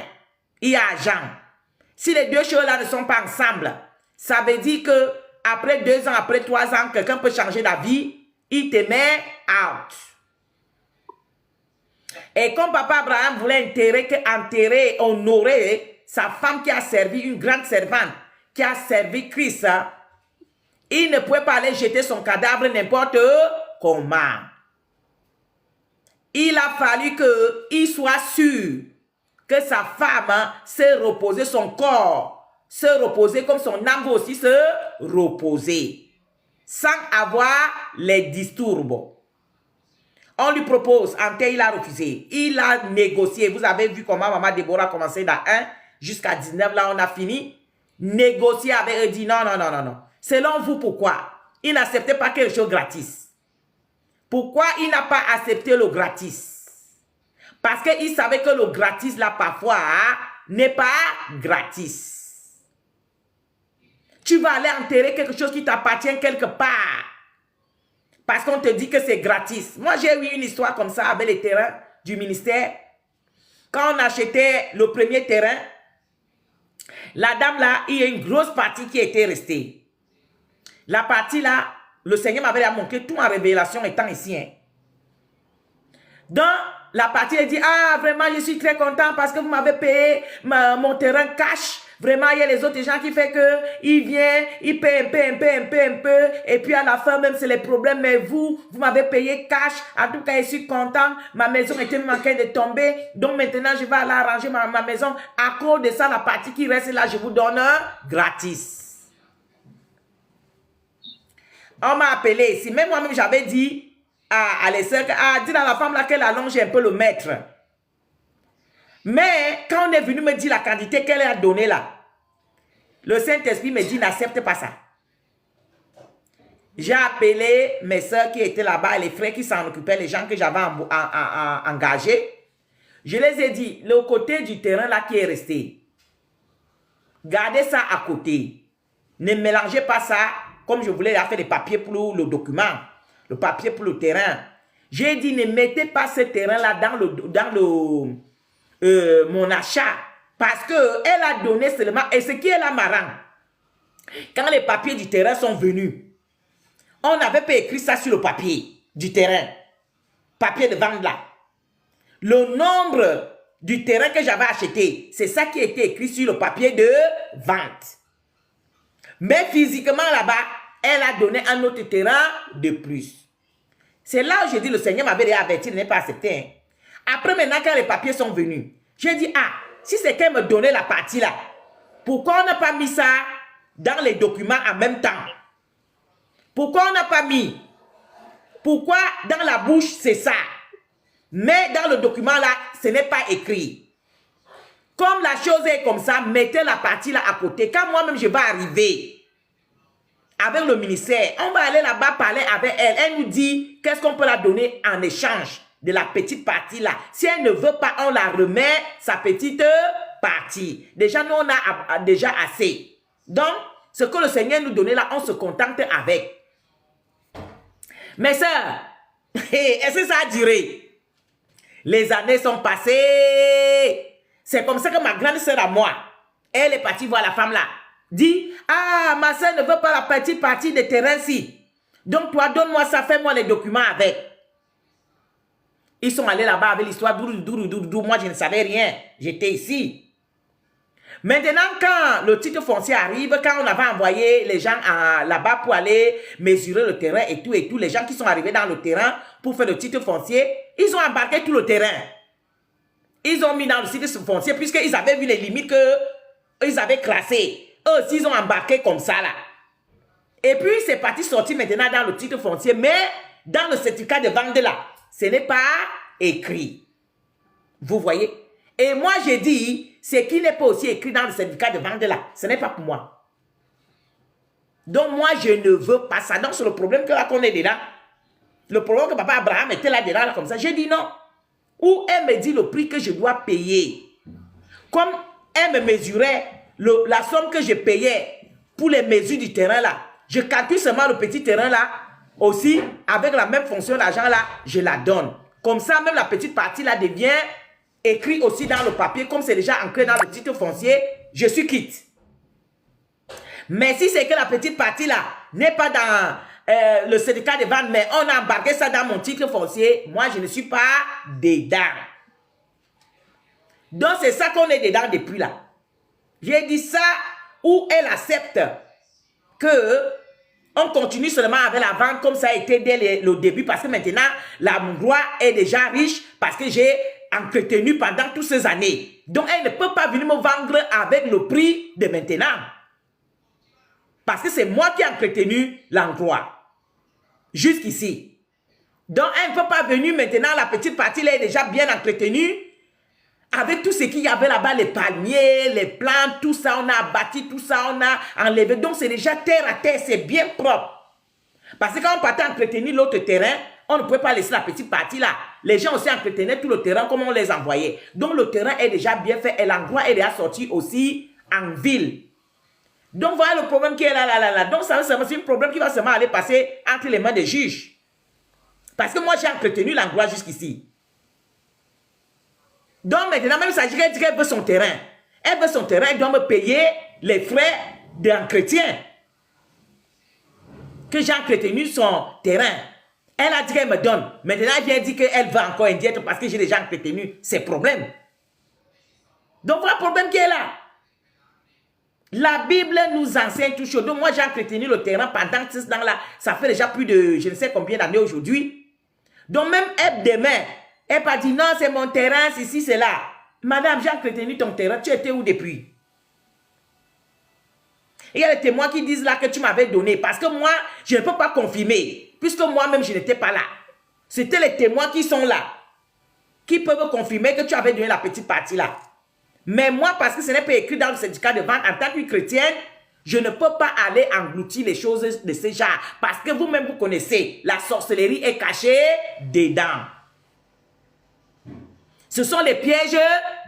Il y a agent. Si les deux choses-là ne sont pas ensemble, ça veut dire que après 2 ans, après 3 ans, quelqu'un peut changer d'avis, il te met out. Et comme papa Abraham voulait enterrer, honorer sa femme qui a servi, une grande servante, qui a servi Christ, il ne pouvait pas aller jeter son cadavre n'importe comment. Il a fallu qu'il soit sûr que sa femme s'est reposée, son corps se reposer comme son âme va aussi se reposer, sans avoir les disturbes. On lui propose, Ante, il a refusé. Il a négocié. Vous avez vu comment maman Déborah a commencé dans 1 jusqu'à 19. Là, on a fini. Négocier avec eux, dit non, non, non, non, non. Selon vous, pourquoi? Il n'acceptait pas quelque chose gratis. Pourquoi il n'a pas accepté le gratis? Parce qu'il savait que le gratis, là, parfois, n'est pas gratis. Tu vas aller enterrer quelque chose qui t'appartient quelque part. Parce qu'on te dit que c'est gratis. Moi, j'ai eu une histoire comme ça avec les terrains du ministère. Quand on achetait le premier terrain, la dame là, il y a une grosse partie qui était restée. La partie là, le Seigneur m'avait montré tout en révélation étant ici. Hein. Donc, la partie, elle dit, ah, vraiment, je suis très content parce que vous m'avez payé mon terrain cash. Vraiment, il y a les autres gens qui font que ils viennent, ils paient un peu, et puis à la fin, même, c'est les problèmes. Mais vous m'avez payé cash. En tout cas, je suis content. Ma maison était en train de tomber. Donc, maintenant, je vais aller arranger ma maison. À cause de ça, la partie qui reste là, je vous donne gratis. On m'a appelé ici. Même moi-même, j'avais dit à l'essai, dire à la femme là qu'elle allonge un peu le mètre. Mais quand on est venu me dire la quantité qu'elle a donnée là, le Saint-Esprit me dit n'accepte pas ça. J'ai appelé mes soeurs qui étaient là-bas, les frères qui s'en occupaient, les gens que j'avais engagés. Je les ai dit, le côté du terrain là qui est resté, gardez ça à côté. Ne mélangez pas ça comme je voulais faire des papiers pour le document, le papier pour le terrain. J'ai dit ne mettez pas ce terrain là dans mon achat, parce que elle a donné seulement, et ce qui est là marrant, quand les papiers du terrain sont venus, on n'avait pas écrit ça sur le papier du terrain, papier de vente là. Le nombre du terrain que j'avais acheté, c'est ça qui était écrit sur le papier de vente. Mais physiquement là-bas, elle a donné un autre terrain de plus. C'est là où je dis, le Seigneur m'avait averti de ne pas accepter. Hein. Après, maintenant, quand les papiers sont venus, J'ai dit, ah, si c'est qu'elle me donnait la partie là, pourquoi on n'a pas mis ça dans les documents en même temps? Pourquoi on n'a pas mis? Pourquoi dans la bouche c'est ça? Mais dans le document là, ce n'est pas écrit. Comme la chose est comme ça, mettez la partie là à côté. Quand moi-même je vais arriver avec le ministère, on va aller là-bas parler avec elle. Elle nous dit qu'est-ce qu'on peut la donner en échange de la petite partie là. Si elle ne veut pas, on la remet sa petite partie. Déjà, nous on a déjà assez. Donc, ce que le Seigneur nous donnait là, on se contente avec. Mes sœurs, est-ce que ça a duré? Les années sont passées. C'est comme ça que ma grande sœur à moi, elle est partie voir la femme là. Dit, ah, ma sœur ne veut pas la petite partie de terrain-ci. Donc toi, donne-moi ça, fais-moi les documents avec. Ils sont allés là-bas avec l'histoire d'où. Moi, je ne savais rien. J'étais ici. Maintenant, quand le titre foncier arrive, quand on avait envoyé les gens là-bas pour aller mesurer le terrain et tout, les gens qui sont arrivés dans le terrain pour faire le titre foncier, ils ont embarqué tout le terrain. Ils ont mis dans le titre foncier puisqu'ils avaient vu les limites qu'ils avaient classées. Eux aussi, ils ont embarqué comme ça là. Et puis, c'est parti sortir maintenant dans le titre foncier, mais dans le certificat de vente là, ce n'est pas écrit. Vous voyez? Et moi, j'ai dit, ce qui n'est pas aussi écrit dans le certificat de vente là, ce n'est pas pour moi. Donc, moi, je ne veux pas ça. Donc, c'est le problème que là qu'on est dedans. Le problème que papa Abraham était là-dedans, là, comme ça. J'ai dit non. Ou elle me dit le prix que je dois payer. Comme elle me mesurait la somme que je payais pour les mesures du terrain là, je calcule seulement le petit terrain là, aussi, avec la même fonction d'argent là, je la donne. Comme ça, même la petite partie là devient écrit aussi dans le papier, comme c'est déjà ancré dans le titre foncier, je suis quitte. Mais si c'est que la petite partie là n'est pas dans le certificat de vente, mais on a embarqué ça dans mon titre foncier, moi je ne suis pas dedans. Donc c'est ça qu'on est dedans depuis là. J'ai dit ça où elle accepte que on continue seulement avec la vente comme ça a été dès le début, parce que maintenant l'endroit est déjà riche parce que j'ai entretenu pendant toutes ces années. Donc elle ne peut pas venir me vendre avec le prix de maintenant. Parce que c'est moi qui ai entretenu l'endroit. Jusqu'ici. Donc elle ne peut pas venir maintenant, la petite partie là est déjà bien entretenue. Avec tout ce qu'il y avait là-bas, les palmiers, les plantes, tout ça, on a abattu, tout ça, on a enlevé. Donc c'est déjà terre à terre, c'est bien propre. Parce que quand on partait entretenir l'autre terrain, on ne pouvait pas laisser la petite partie là. Les gens aussi entretenaient tout le terrain comme on les envoyait. Donc le terrain est déjà bien fait et l'endroit est déjà sorti aussi en ville. Donc voilà le problème qui est là. Donc ça c'est un problème qui va seulement aller passer entre les mains des juges. Parce que moi j'ai entretenu l'endroit jusqu'ici. Donc maintenant même ça dit qu'elle veut son terrain. Elle veut son terrain, elle doit me payer les frais d'entretien. Que j'ai entretenu son terrain. Elle a dit qu'elle me donne. Maintenant, elle vient dire qu'elle va encore indiette parce que j'ai déjà entretenu ses problèmes. Donc, voilà le problème qui est là. La Bible nous enseigne tout chose. Donc, moi, j'ai entretenu le terrain pendant ce temps-là. Ça fait déjà plus de je ne sais combien d'années aujourd'hui. Donc, même elle, demain, elle pas dit non, c'est mon terrain, c'est ici, c'est là. Madame, j'ai entretenu ton terrain. Tu étais où depuis? Il y a les témoins qui disent là que tu m'avais donné. Parce que moi, je ne peux pas confirmer. Puisque moi-même, je n'étais pas là. C'était les témoins qui sont là. Qui peuvent confirmer que tu avais donné la petite partie là. Mais moi, parce que ce n'est pas écrit dans le certificat de vente, en tant que chrétienne, je ne peux pas aller engloutir les choses de ce genre. Parce que vous-même, vous connaissez, la sorcellerie est cachée dedans. Ce sont les pièges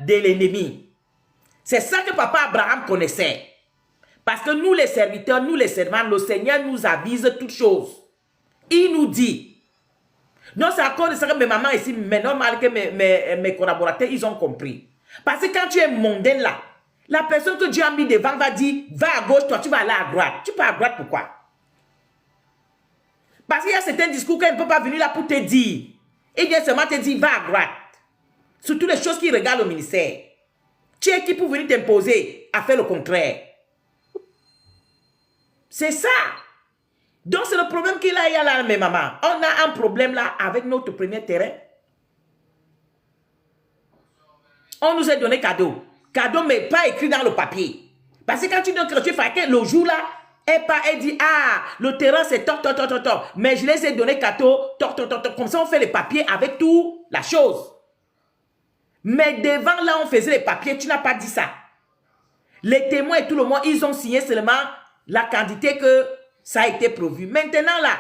de l'ennemi. C'est ça que papa Abraham connaissait. Parce que nous les serviteurs, nous les servants, le Seigneur nous avise toutes choses. Il nous dit. Donc c'est encore de ça que mes mamans ici, mais normal que mes collaborateurs, ils ont compris. Parce que quand tu es mondain là, la personne que Dieu a mis devant va dire, va à gauche, toi tu vas aller à droite. Tu pars à droite pourquoi? Parce qu'il y a certains discours qu'elle ne peut pas venir là pour te dire. Il vient seulement te dire, va à droite. Surtout les choses qui regardent le ministère. Tu es qui pour venir t'imposer à faire le contraire? C'est ça. Donc, c'est le problème qu'il y a là, mes mamans. On a un problème là avec notre premier terrain. On nous a donné cadeau. Cadeau, mais pas écrit dans le papier. Parce que quand tu donnes que tu fais que le jour là, elle dit, ah, le terrain c'est toc. Mais je les ai donné cadeau, toc. Comme ça, on fait les papiers avec tout la chose. Mais devant là, on faisait les papiers, tu n'as pas dit ça. Les témoins et tout le monde, ils ont signé seulement la quantité que ça a été prévu. Maintenant là,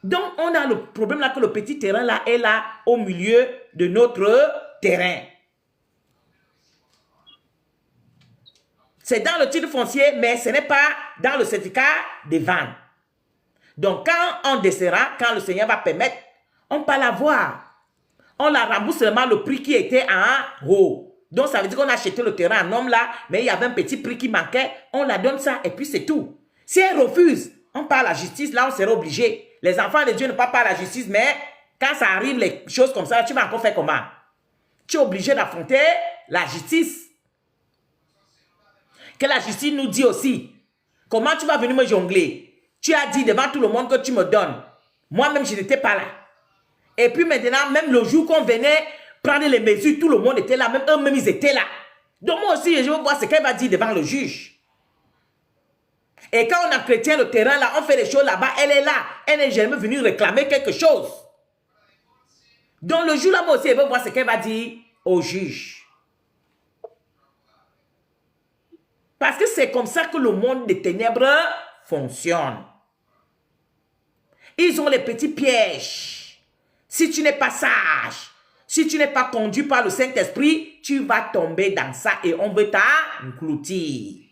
donc on a le problème là que le petit terrain là est là au milieu de notre terrain. C'est dans le titre foncier, mais ce n'est pas dans le certificat de vente. Donc quand on décédera, quand le Seigneur va permettre, on peut l'avoir. On la rembourse seulement le prix qui était en haut. Donc, ça veut dire qu'on a acheté le terrain à un homme là, mais il y avait un petit prix qui manquait. On la donne ça et puis c'est tout. Si elle refuse, on parle à la justice, là, on sera obligé. Les enfants de Dieu ne parlent pas à la justice, mais quand ça arrive, les choses comme ça, tu vas encore faire comment? Tu es obligé d'affronter la justice. Que la justice nous dit aussi, comment tu vas venir me jongler? Tu as dit devant tout le monde que tu me donnes. Moi-même, je n'étais pas là. Et puis maintenant, même le jour qu'on venait prendre les mesures, tout le monde était là, même eux-mêmes, ils étaient là. Donc moi aussi, je veux voir ce qu'elle va dire devant le juge. Et quand on entretient le terrain là, on fait les choses là-bas, elle est là. Elle n'est jamais venue réclamer quelque chose. Donc le jour là, moi aussi, je veux voir ce qu'elle va dire au juge. Parce que c'est comme ça que le monde des ténèbres fonctionne. Ils ont les petits pièges. Si tu n'es pas sage, si tu n'es pas conduit par le Saint-Esprit, tu vas tomber dans ça et on veut t'engloutir.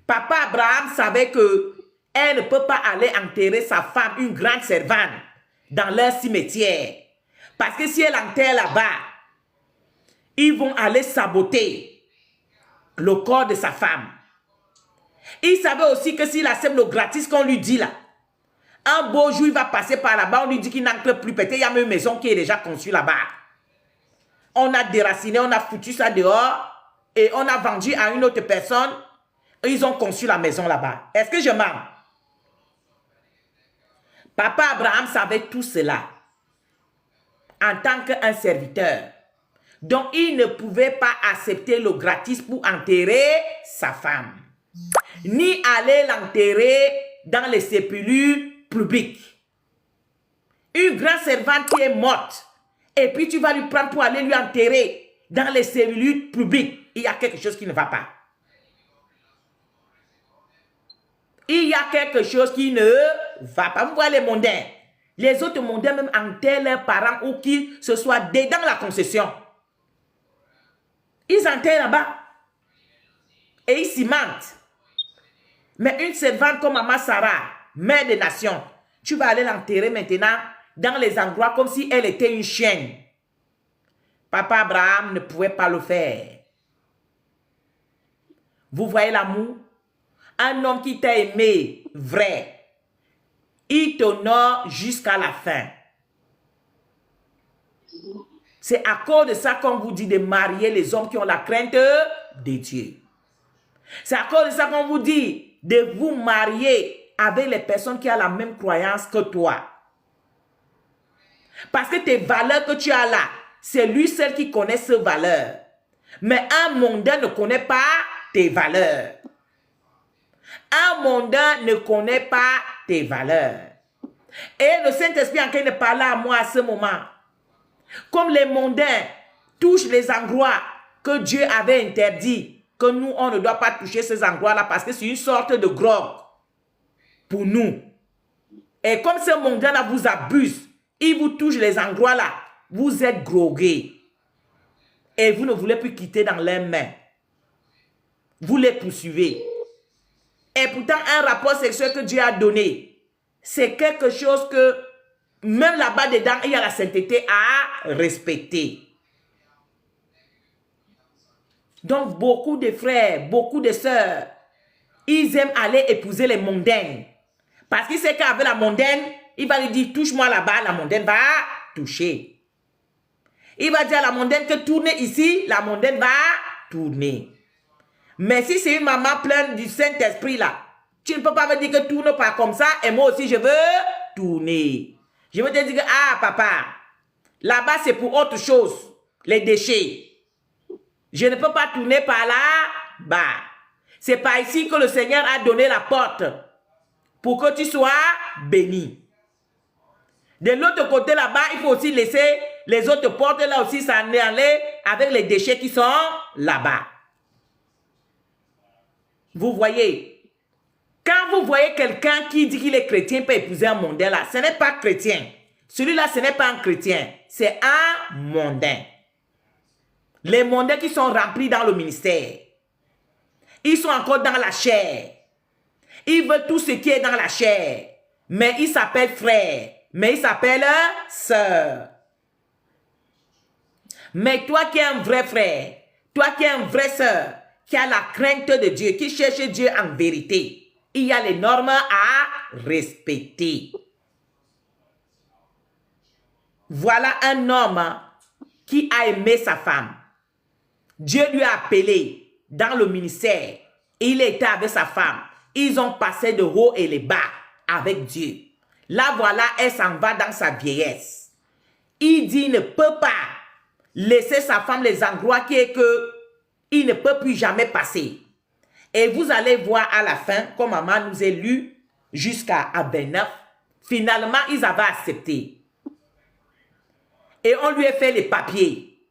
Papa Abraham savait que elle ne peut pas aller enterrer sa femme, une grande servante, dans leur cimetière. Parce que si elle enterre là-bas, ils vont aller saboter le corps de sa femme. Il savait aussi que s'il accepte le gratis qu'on lui dit là, un beau jour, il va passer par là-bas, on lui dit qu'il n'entre plus. Peut-être il y a même une maison qui est déjà conçue là-bas. On a déraciné, on a foutu ça dehors et on a vendu à une autre personne. Ils ont conçu la maison là-bas. Est-ce que je mens? Papa Abraham savait tout cela en tant qu'un serviteur. Donc, il ne pouvait pas accepter le gratis pour enterrer sa femme. Ni aller l'enterrer dans les sépultures publiques. Une grande servante qui est morte, et puis tu vas lui prendre pour aller lui enterrer dans les sépultures publiques. Il y a quelque chose qui ne va pas. Il y a quelque chose qui ne va pas. Vous voyez les mondains. Les autres mondains même enterrent leurs parents ou qui se soient dedans la concession. Ils enterrent là-bas. Et ils cimentent. Mais une servante comme Maman Sarah, mère des nations, tu vas aller l'enterrer maintenant dans les endroits comme si elle était une chienne. Papa Abraham ne pouvait pas le faire. Vous voyez l'amour? Un homme qui t'a aimé, vrai, il t'honore jusqu'à la fin. C'est à cause de ça qu'on vous dit de marier les hommes qui ont la crainte de Dieu. C'est à cause de ça qu'on vous dit de vous marier avec les personnes qui ont la même croyance que toi. Parce que tes valeurs que tu as là, c'est lui seul qui connaît ces valeurs. Mais un mondain ne connaît pas tes valeurs. Un mondain ne connaît pas tes valeurs. Et le Saint-Esprit est en train de parler à moi à ce moment. Comme les mondains touchent les endroits que Dieu avait interdits, que nous, on ne doit pas toucher ces endroits-là parce que c'est une sorte de drogue pour nous. Et comme ces mondains-là vous abusent, ils vous touchent les endroits-là, vous êtes drogués. Et vous ne voulez plus quitter dans leurs mains. Vous les poursuivez. Et pourtant, un rapport sexuel que Dieu a donné, c'est quelque chose que, même là-bas dedans, il y a la sainteté à respecter. Donc, beaucoup de frères, beaucoup de sœurs, ils aiment aller épouser les mondaines. Parce qu'il sait qu'avec la mondaine, il va lui dire, touche-moi là-bas, la mondaine va toucher. Il va dire à la mondaine que tournez ici, la mondaine va tourner. Mais si c'est une maman pleine du Saint-Esprit là, tu ne peux pas me dire que tourne pas comme ça et moi aussi je veux tourner. Je veux te dire que, ah papa, là-bas c'est pour autre chose. les déchets. Je ne peux pas tourner par là-bas. C'est par ici que le Seigneur a donné la porte pour que tu sois béni. De l'autre côté là-bas, il faut aussi laisser les autres portes là aussi s'en aller avec les déchets qui sont là-bas. Vous voyez, quand vous voyez quelqu'un qui dit qu'il est chrétien peut épouser un mondain là, ce n'est pas chrétien. Celui-là, ce n'est pas un chrétien, c'est un mondain. Les mondains qui sont remplis dans le ministère, ils sont encore dans la chair. Ils veulent tout ce qui est dans la chair, mais ils s'appellent frères. Mais il s'appelle sœur. Mais toi qui es un vrai frère, toi qui es un vrai sœur, qui a la crainte de Dieu, qui cherche Dieu en vérité, il y a les normes à respecter. Voilà un homme qui a aimé sa femme. Dieu lui a appelé dans le ministère. Il était avec sa femme. Ils ont passé de haut et les bas avec Dieu. Là, voilà, elle s'en va dans sa vieillesse. Il dit, il ne peut pas laisser sa femme les endroits qui est que il ne peut plus jamais passer. Et vous allez voir à la fin, comme maman nous a lu, jusqu'à 29, finalement, ils avaient accepté. Et on lui a fait les papiers.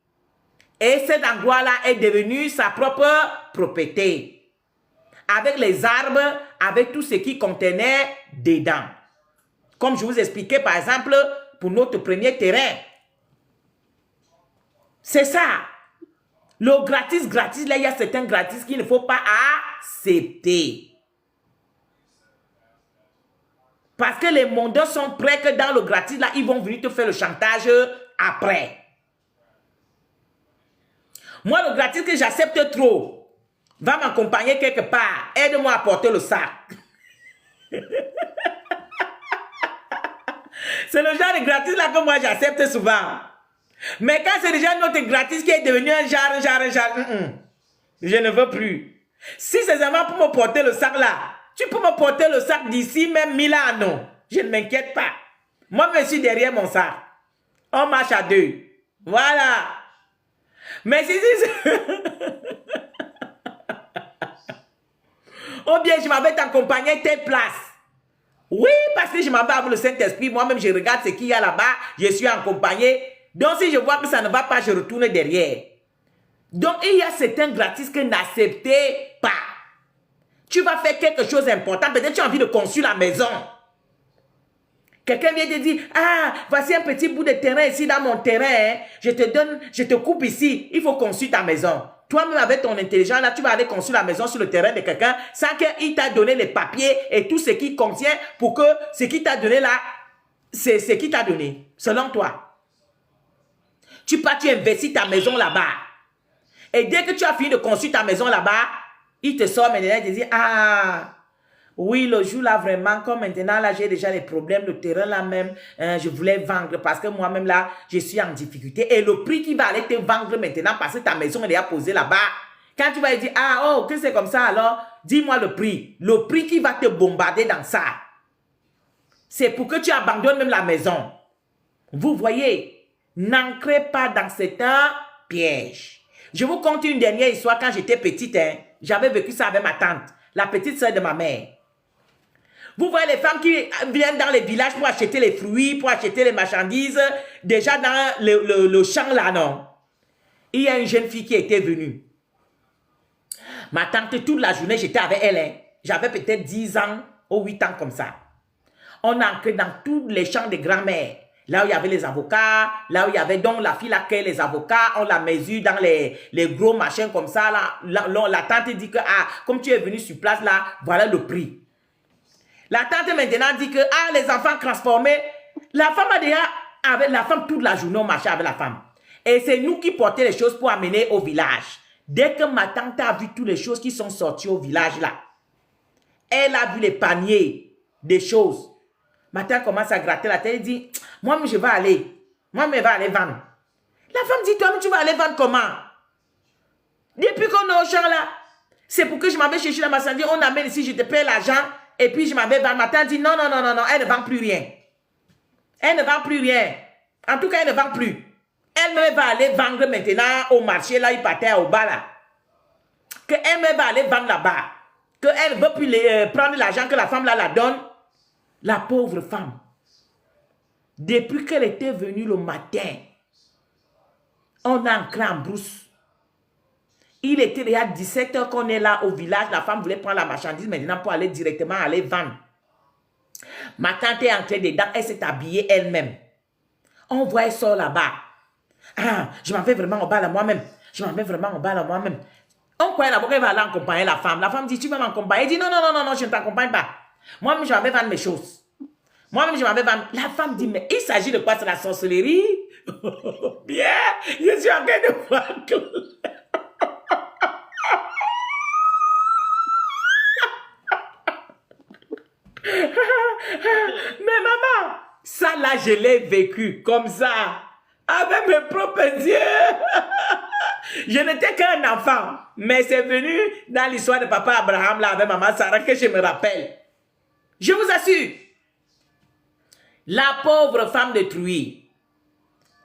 Et cet endroit-là est devenu sa propre propriété. Avec les arbres, avec tout ce qui contenait dedans. Comme je vous expliquais, par exemple, pour notre premier terrain. C'est ça. Le gratis, là, il y a certains gratis qu'il ne faut pas accepter. Parce que les mondains sont prêts que dans le gratis, là, ils vont venir te faire le chantage après. Moi, le gratis que j'accepte trop, va m'accompagner quelque part. Aide-moi à porter le sac. C'est le genre de gratis là que moi j'accepte souvent. Mais quand c'est déjà notre gratis qui est devenu un genre, je ne veux plus. Si c'est seulement pour me porter le sac là, tu peux me porter le sac d'ici même Milano. Je ne m'inquiète pas. Moi, je suis derrière mon sac. On marche à deux. Voilà. Mais si... Ou bien je m'avais t'accompagner telle place. Oui, parce que je m'en vais avec le Saint-Esprit. Moi-même, je regarde ce qu'il y a là-bas. Je suis accompagné. Donc, si je vois que ça ne va pas, je retourne derrière. Donc, il y a certains gratis que n'acceptez pas. Tu vas faire quelque chose d'important. Peut-être tu as envie de construire la maison. Quelqu'un vient te dire, ah, voici un petit bout de terrain ici dans mon terrain. Hein. Je te donne, je te coupe ici. Il faut construire ta maison. Toi-même, avec ton intelligence, là, tu vas aller construire la maison sur le terrain de quelqu'un sans qu'il t'a donné les papiers et tout ce qui contient pour que ce qui t'a donné là, c'est ce qui t'a donné, selon toi. Tu pars, tu investis ta maison là-bas. Et dès que tu as fini de construire ta maison là-bas, il te sort maintenant et te dit, ah, oui, le jour là, vraiment, comme maintenant, là, j'ai déjà les problèmes, le terrain là même, je voulais vendre parce que moi-même là, je suis en difficulté. Et le prix qui va aller te vendre maintenant parce que ta maison est déjà posée là-bas, quand tu vas dire, ah, oh, que c'est comme ça alors, dis-moi le prix. Le prix qui va te bombarder dans ça, c'est pour que tu abandonnes même la maison. Vous voyez, n'ancrez pas dans certains pièges. Je vous conte une dernière histoire quand j'étais petite. Hein, j'avais vécu ça avec ma tante, la petite soeur de ma mère. Vous voyez les femmes qui viennent dans les villages pour acheter les fruits, pour acheter les marchandises, déjà dans le champ là, non? Il y a une jeune fille qui était venue. Ma tante, toute la journée, j'étais avec elle. Hein. J'avais peut-être 10 ans ou 8 ans comme ça. On a entré dans tous les champs de grand-mère. Là où il y avait les avocats, là où il y avait donc la fille là, qui les avocats, on la mesure dans les gros machins comme ça. Là, la tante dit que, ah, comme tu es venu sur place là, voilà le prix. La tante maintenant dit que, ah, les enfants transformés, la femme a déjà, avec la femme toute la journée, on marchait avec la femme. Et c'est nous qui portions les choses pour amener au village. Dès que ma tante a vu toutes les choses qui sont sorties au village là, elle a vu les paniers des choses. Ma tante commence à gratter la tête et dit, moi, je vais aller. Moi, je vais aller vendre. La femme dit, toi, tu vas aller vendre comment? Depuis qu'on est au champ là, c'est pour que je m'avais cherché la marchandise, on amène ici, je te paie l'argent. Et puis, je m'avais vendre. Ma tante dit, non, elle ne vend plus rien. Elle ne vend plus rien. En tout cas, elle ne vend plus. Elle-même va aller vendre maintenant au marché, là, il partait au bas, là. Elle-même va aller vendre là-bas. Qu'elle ne veut plus prendre l'argent que la femme, là, la donne. La pauvre femme. Depuis qu'elle était venue le matin, on a ancré en brousse. Il était déjà 17 h qu'on est là au village. La femme voulait prendre la marchandise maintenant pour aller directement aller vendre. Ma tante est entrée dedans. Elle s'est habillée elle-même. On voit, elle sort là-bas. Ah, je m'en vais vraiment au bal à moi-même. Je m'en vais vraiment au bal à moi-même. On croyait d'abord qu'elle va aller accompagner la femme. La femme dit, tu vas m'accompagner. Elle dit, non, non, non, non, non, je ne t'accompagne pas. Moi-même, je m'en vais vendre mes choses. Moi-même, je m'en vais vendre. La femme dit, mais il s'agit de quoi? C'est la sorcellerie? Bien, je suis en train de voir que... Mais maman, ça là, je l'ai vécu comme ça, avec mes propres yeux. Je n'étais qu'un enfant, mais c'est venu dans l'histoire de papa Abraham, là, avec maman Sarah, que je me rappelle. Je vous assure, la pauvre femme de Trouy,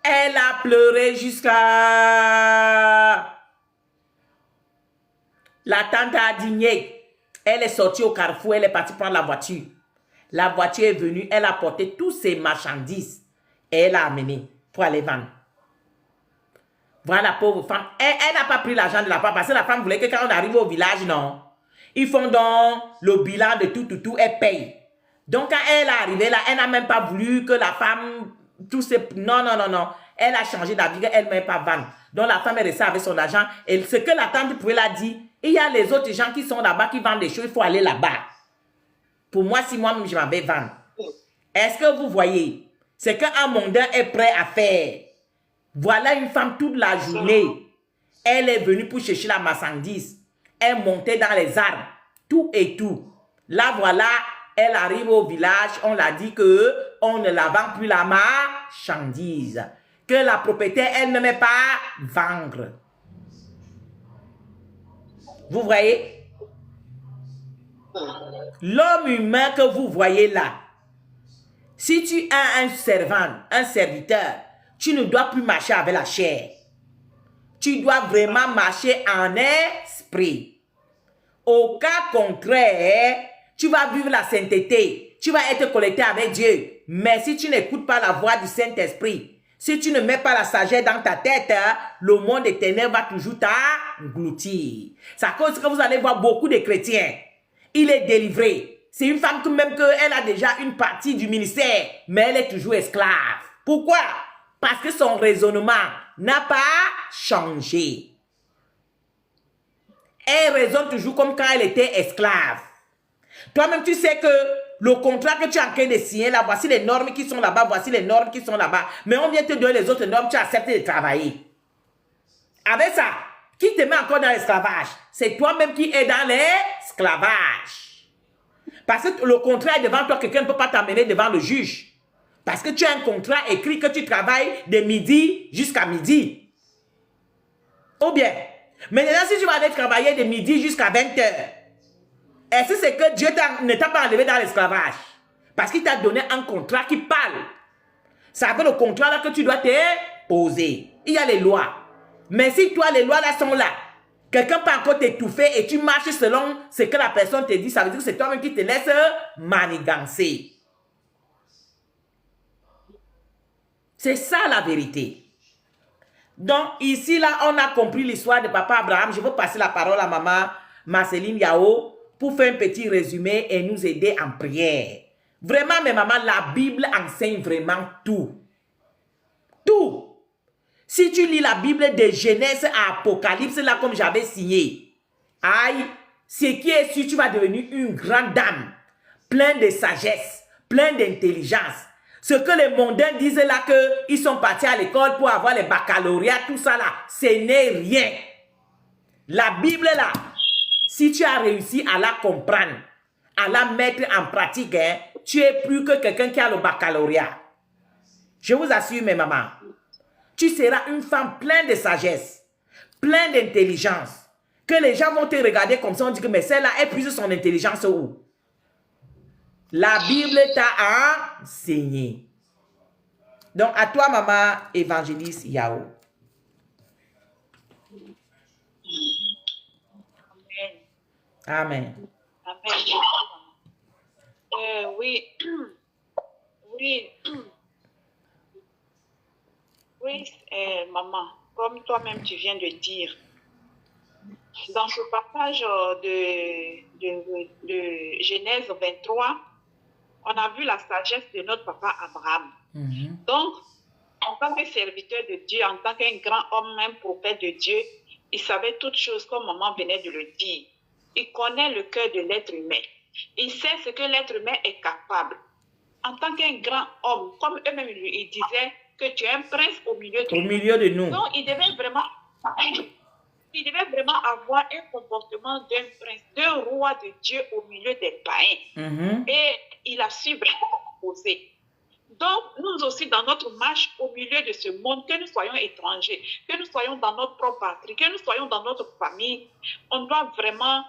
elle a pleuré jusqu'à... La tante a dit, elle est sortie au carrefour, elle est partie prendre la voiture. La voiture est venue, elle a porté tous ses marchandises et elle a amené pour aller vendre. Voilà la pauvre femme. Elle n'a pas pris l'argent de la femme parce que la femme voulait que quand on arrive au village, non. Ils font donc le bilan de tout, elle paye. Donc quand elle est arrivée là, elle n'a même pas voulu que la femme, tout ces... Non, non, non, non. Elle a changé d'avis, elle ne même pas vendre. Donc la femme est restée avec son argent. Et ce que la tante pouvait la dire, il y a les autres gens qui sont là-bas, qui vendent des choses, il faut aller là-bas. Pour moi, si moi-même je m'en vais vendre. Est-ce que vous voyez? C'est qu'un mondain est prêt à faire. Voilà une femme toute la journée. Elle est venue pour chercher la marchandise. Elle montait dans les arbres. Tout et tout. Là, voilà, elle arrive au village. On l'a dit que on ne la vend plus la marchandise. Que la propriétaire, elle ne met pas vendre. Vous voyez? L'homme humain que vous voyez là, si tu as un servant, un serviteur, tu ne dois plus marcher avec la chair. Tu dois vraiment marcher en esprit. Au cas contraire, tu vas vivre la sainteté. Tu vas être connecté avec Dieu. Mais si tu n'écoutes pas la voix du Saint-Esprit, si tu ne mets pas la sagesse dans ta tête, le monde des ténèbres va toujours t'engloutir. C'est à cause que vous allez voir beaucoup de chrétiens. Il est délivré. C'est une femme que même qu'elle a déjà une partie du ministère, mais elle est toujours esclave. Pourquoi? Parce que son raisonnement n'a pas changé. Elle raisonne toujours comme quand elle était esclave. Toi-même, tu sais que le contrat que tu es en train de signer là, voici les normes qui sont là-bas, voici les normes qui sont là-bas. Mais on vient te donner les autres normes, tu acceptes de travailler. Avec ça, qui te met encore dans l'esclavage? C'est toi-même qui es dans l'esclavage. Parce que le contrat est devant toi, quelqu'un ne peut pas t'amener devant le juge. Parce que tu as un contrat écrit que tu travailles de midi jusqu'à midi. Ou bien, maintenant si tu vas aller travailler de midi jusqu'à 20 h, est-ce que c'est que Dieu ne t'a pas enlevé dans l'esclavage? Parce qu'il t'a donné un contrat qui parle. C'est avec le contrat là que tu dois te poser. Il y a les lois. Mais si toi, les lois là sont là, quelqu'un peut encore t'étouffer et tu marches selon ce que la personne te dit, ça veut dire que c'est toi-même qui te laisses manigancer. C'est ça la vérité. Donc ici là, on a compris l'histoire de papa Abraham. Je veux passer la parole à maman Marceline Yao pour faire un petit résumé et nous aider en prière. Vraiment, mes mamans, la Bible enseigne vraiment tout. Tout. Si tu lis la Bible de Genèse à Apocalypse, là, comme j'avais signé, aïe, ce qui est sûr, tu vas devenir une grande dame, pleine de sagesse, pleine d'intelligence. Ce que les mondains disent là, qu'ils sont partis à l'école pour avoir les baccalauréats, tout ça là, ce n'est rien. La Bible là, si tu as réussi à la comprendre, à la mettre en pratique, hein, tu es plus que quelqu'un qui a le baccalauréat. Je vous assure, mes mamans, tu seras une femme pleine de sagesse, pleine d'intelligence, que les gens vont te regarder comme ça, on dit que mais celle-là, elle puise son intelligence où? La Bible t'a enseigné. Donc, à toi, maman évangéliste Yao. Amen. Amen. Amen. Oui, oui, oui, maman, comme toi-même tu viens de dire, dans ce passage de Genèse 23, on a vu la sagesse de notre papa Abraham. Donc, en tant que serviteur de Dieu, en tant qu'un grand homme, un prophète de Dieu, il savait toutes choses comme maman venait de le dire. Il connaît le cœur de l'être humain. Il sait ce que l'être humain est capable. En tant qu'un grand homme, comme eux-mêmes ils disaient que tu es un prince au milieu de nous. Au milieu de nous. Donc, il devait vraiment avoir un comportement d'un prince, d'un roi de Dieu au milieu des païens. Et il a su vraiment poser. Donc, nous aussi, dans notre marche au milieu de ce monde, que nous soyons étrangers, que nous soyons dans notre propre patrie, que nous soyons dans notre famille, on doit vraiment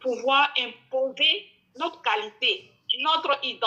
pouvoir imposer notre qualité, notre identité.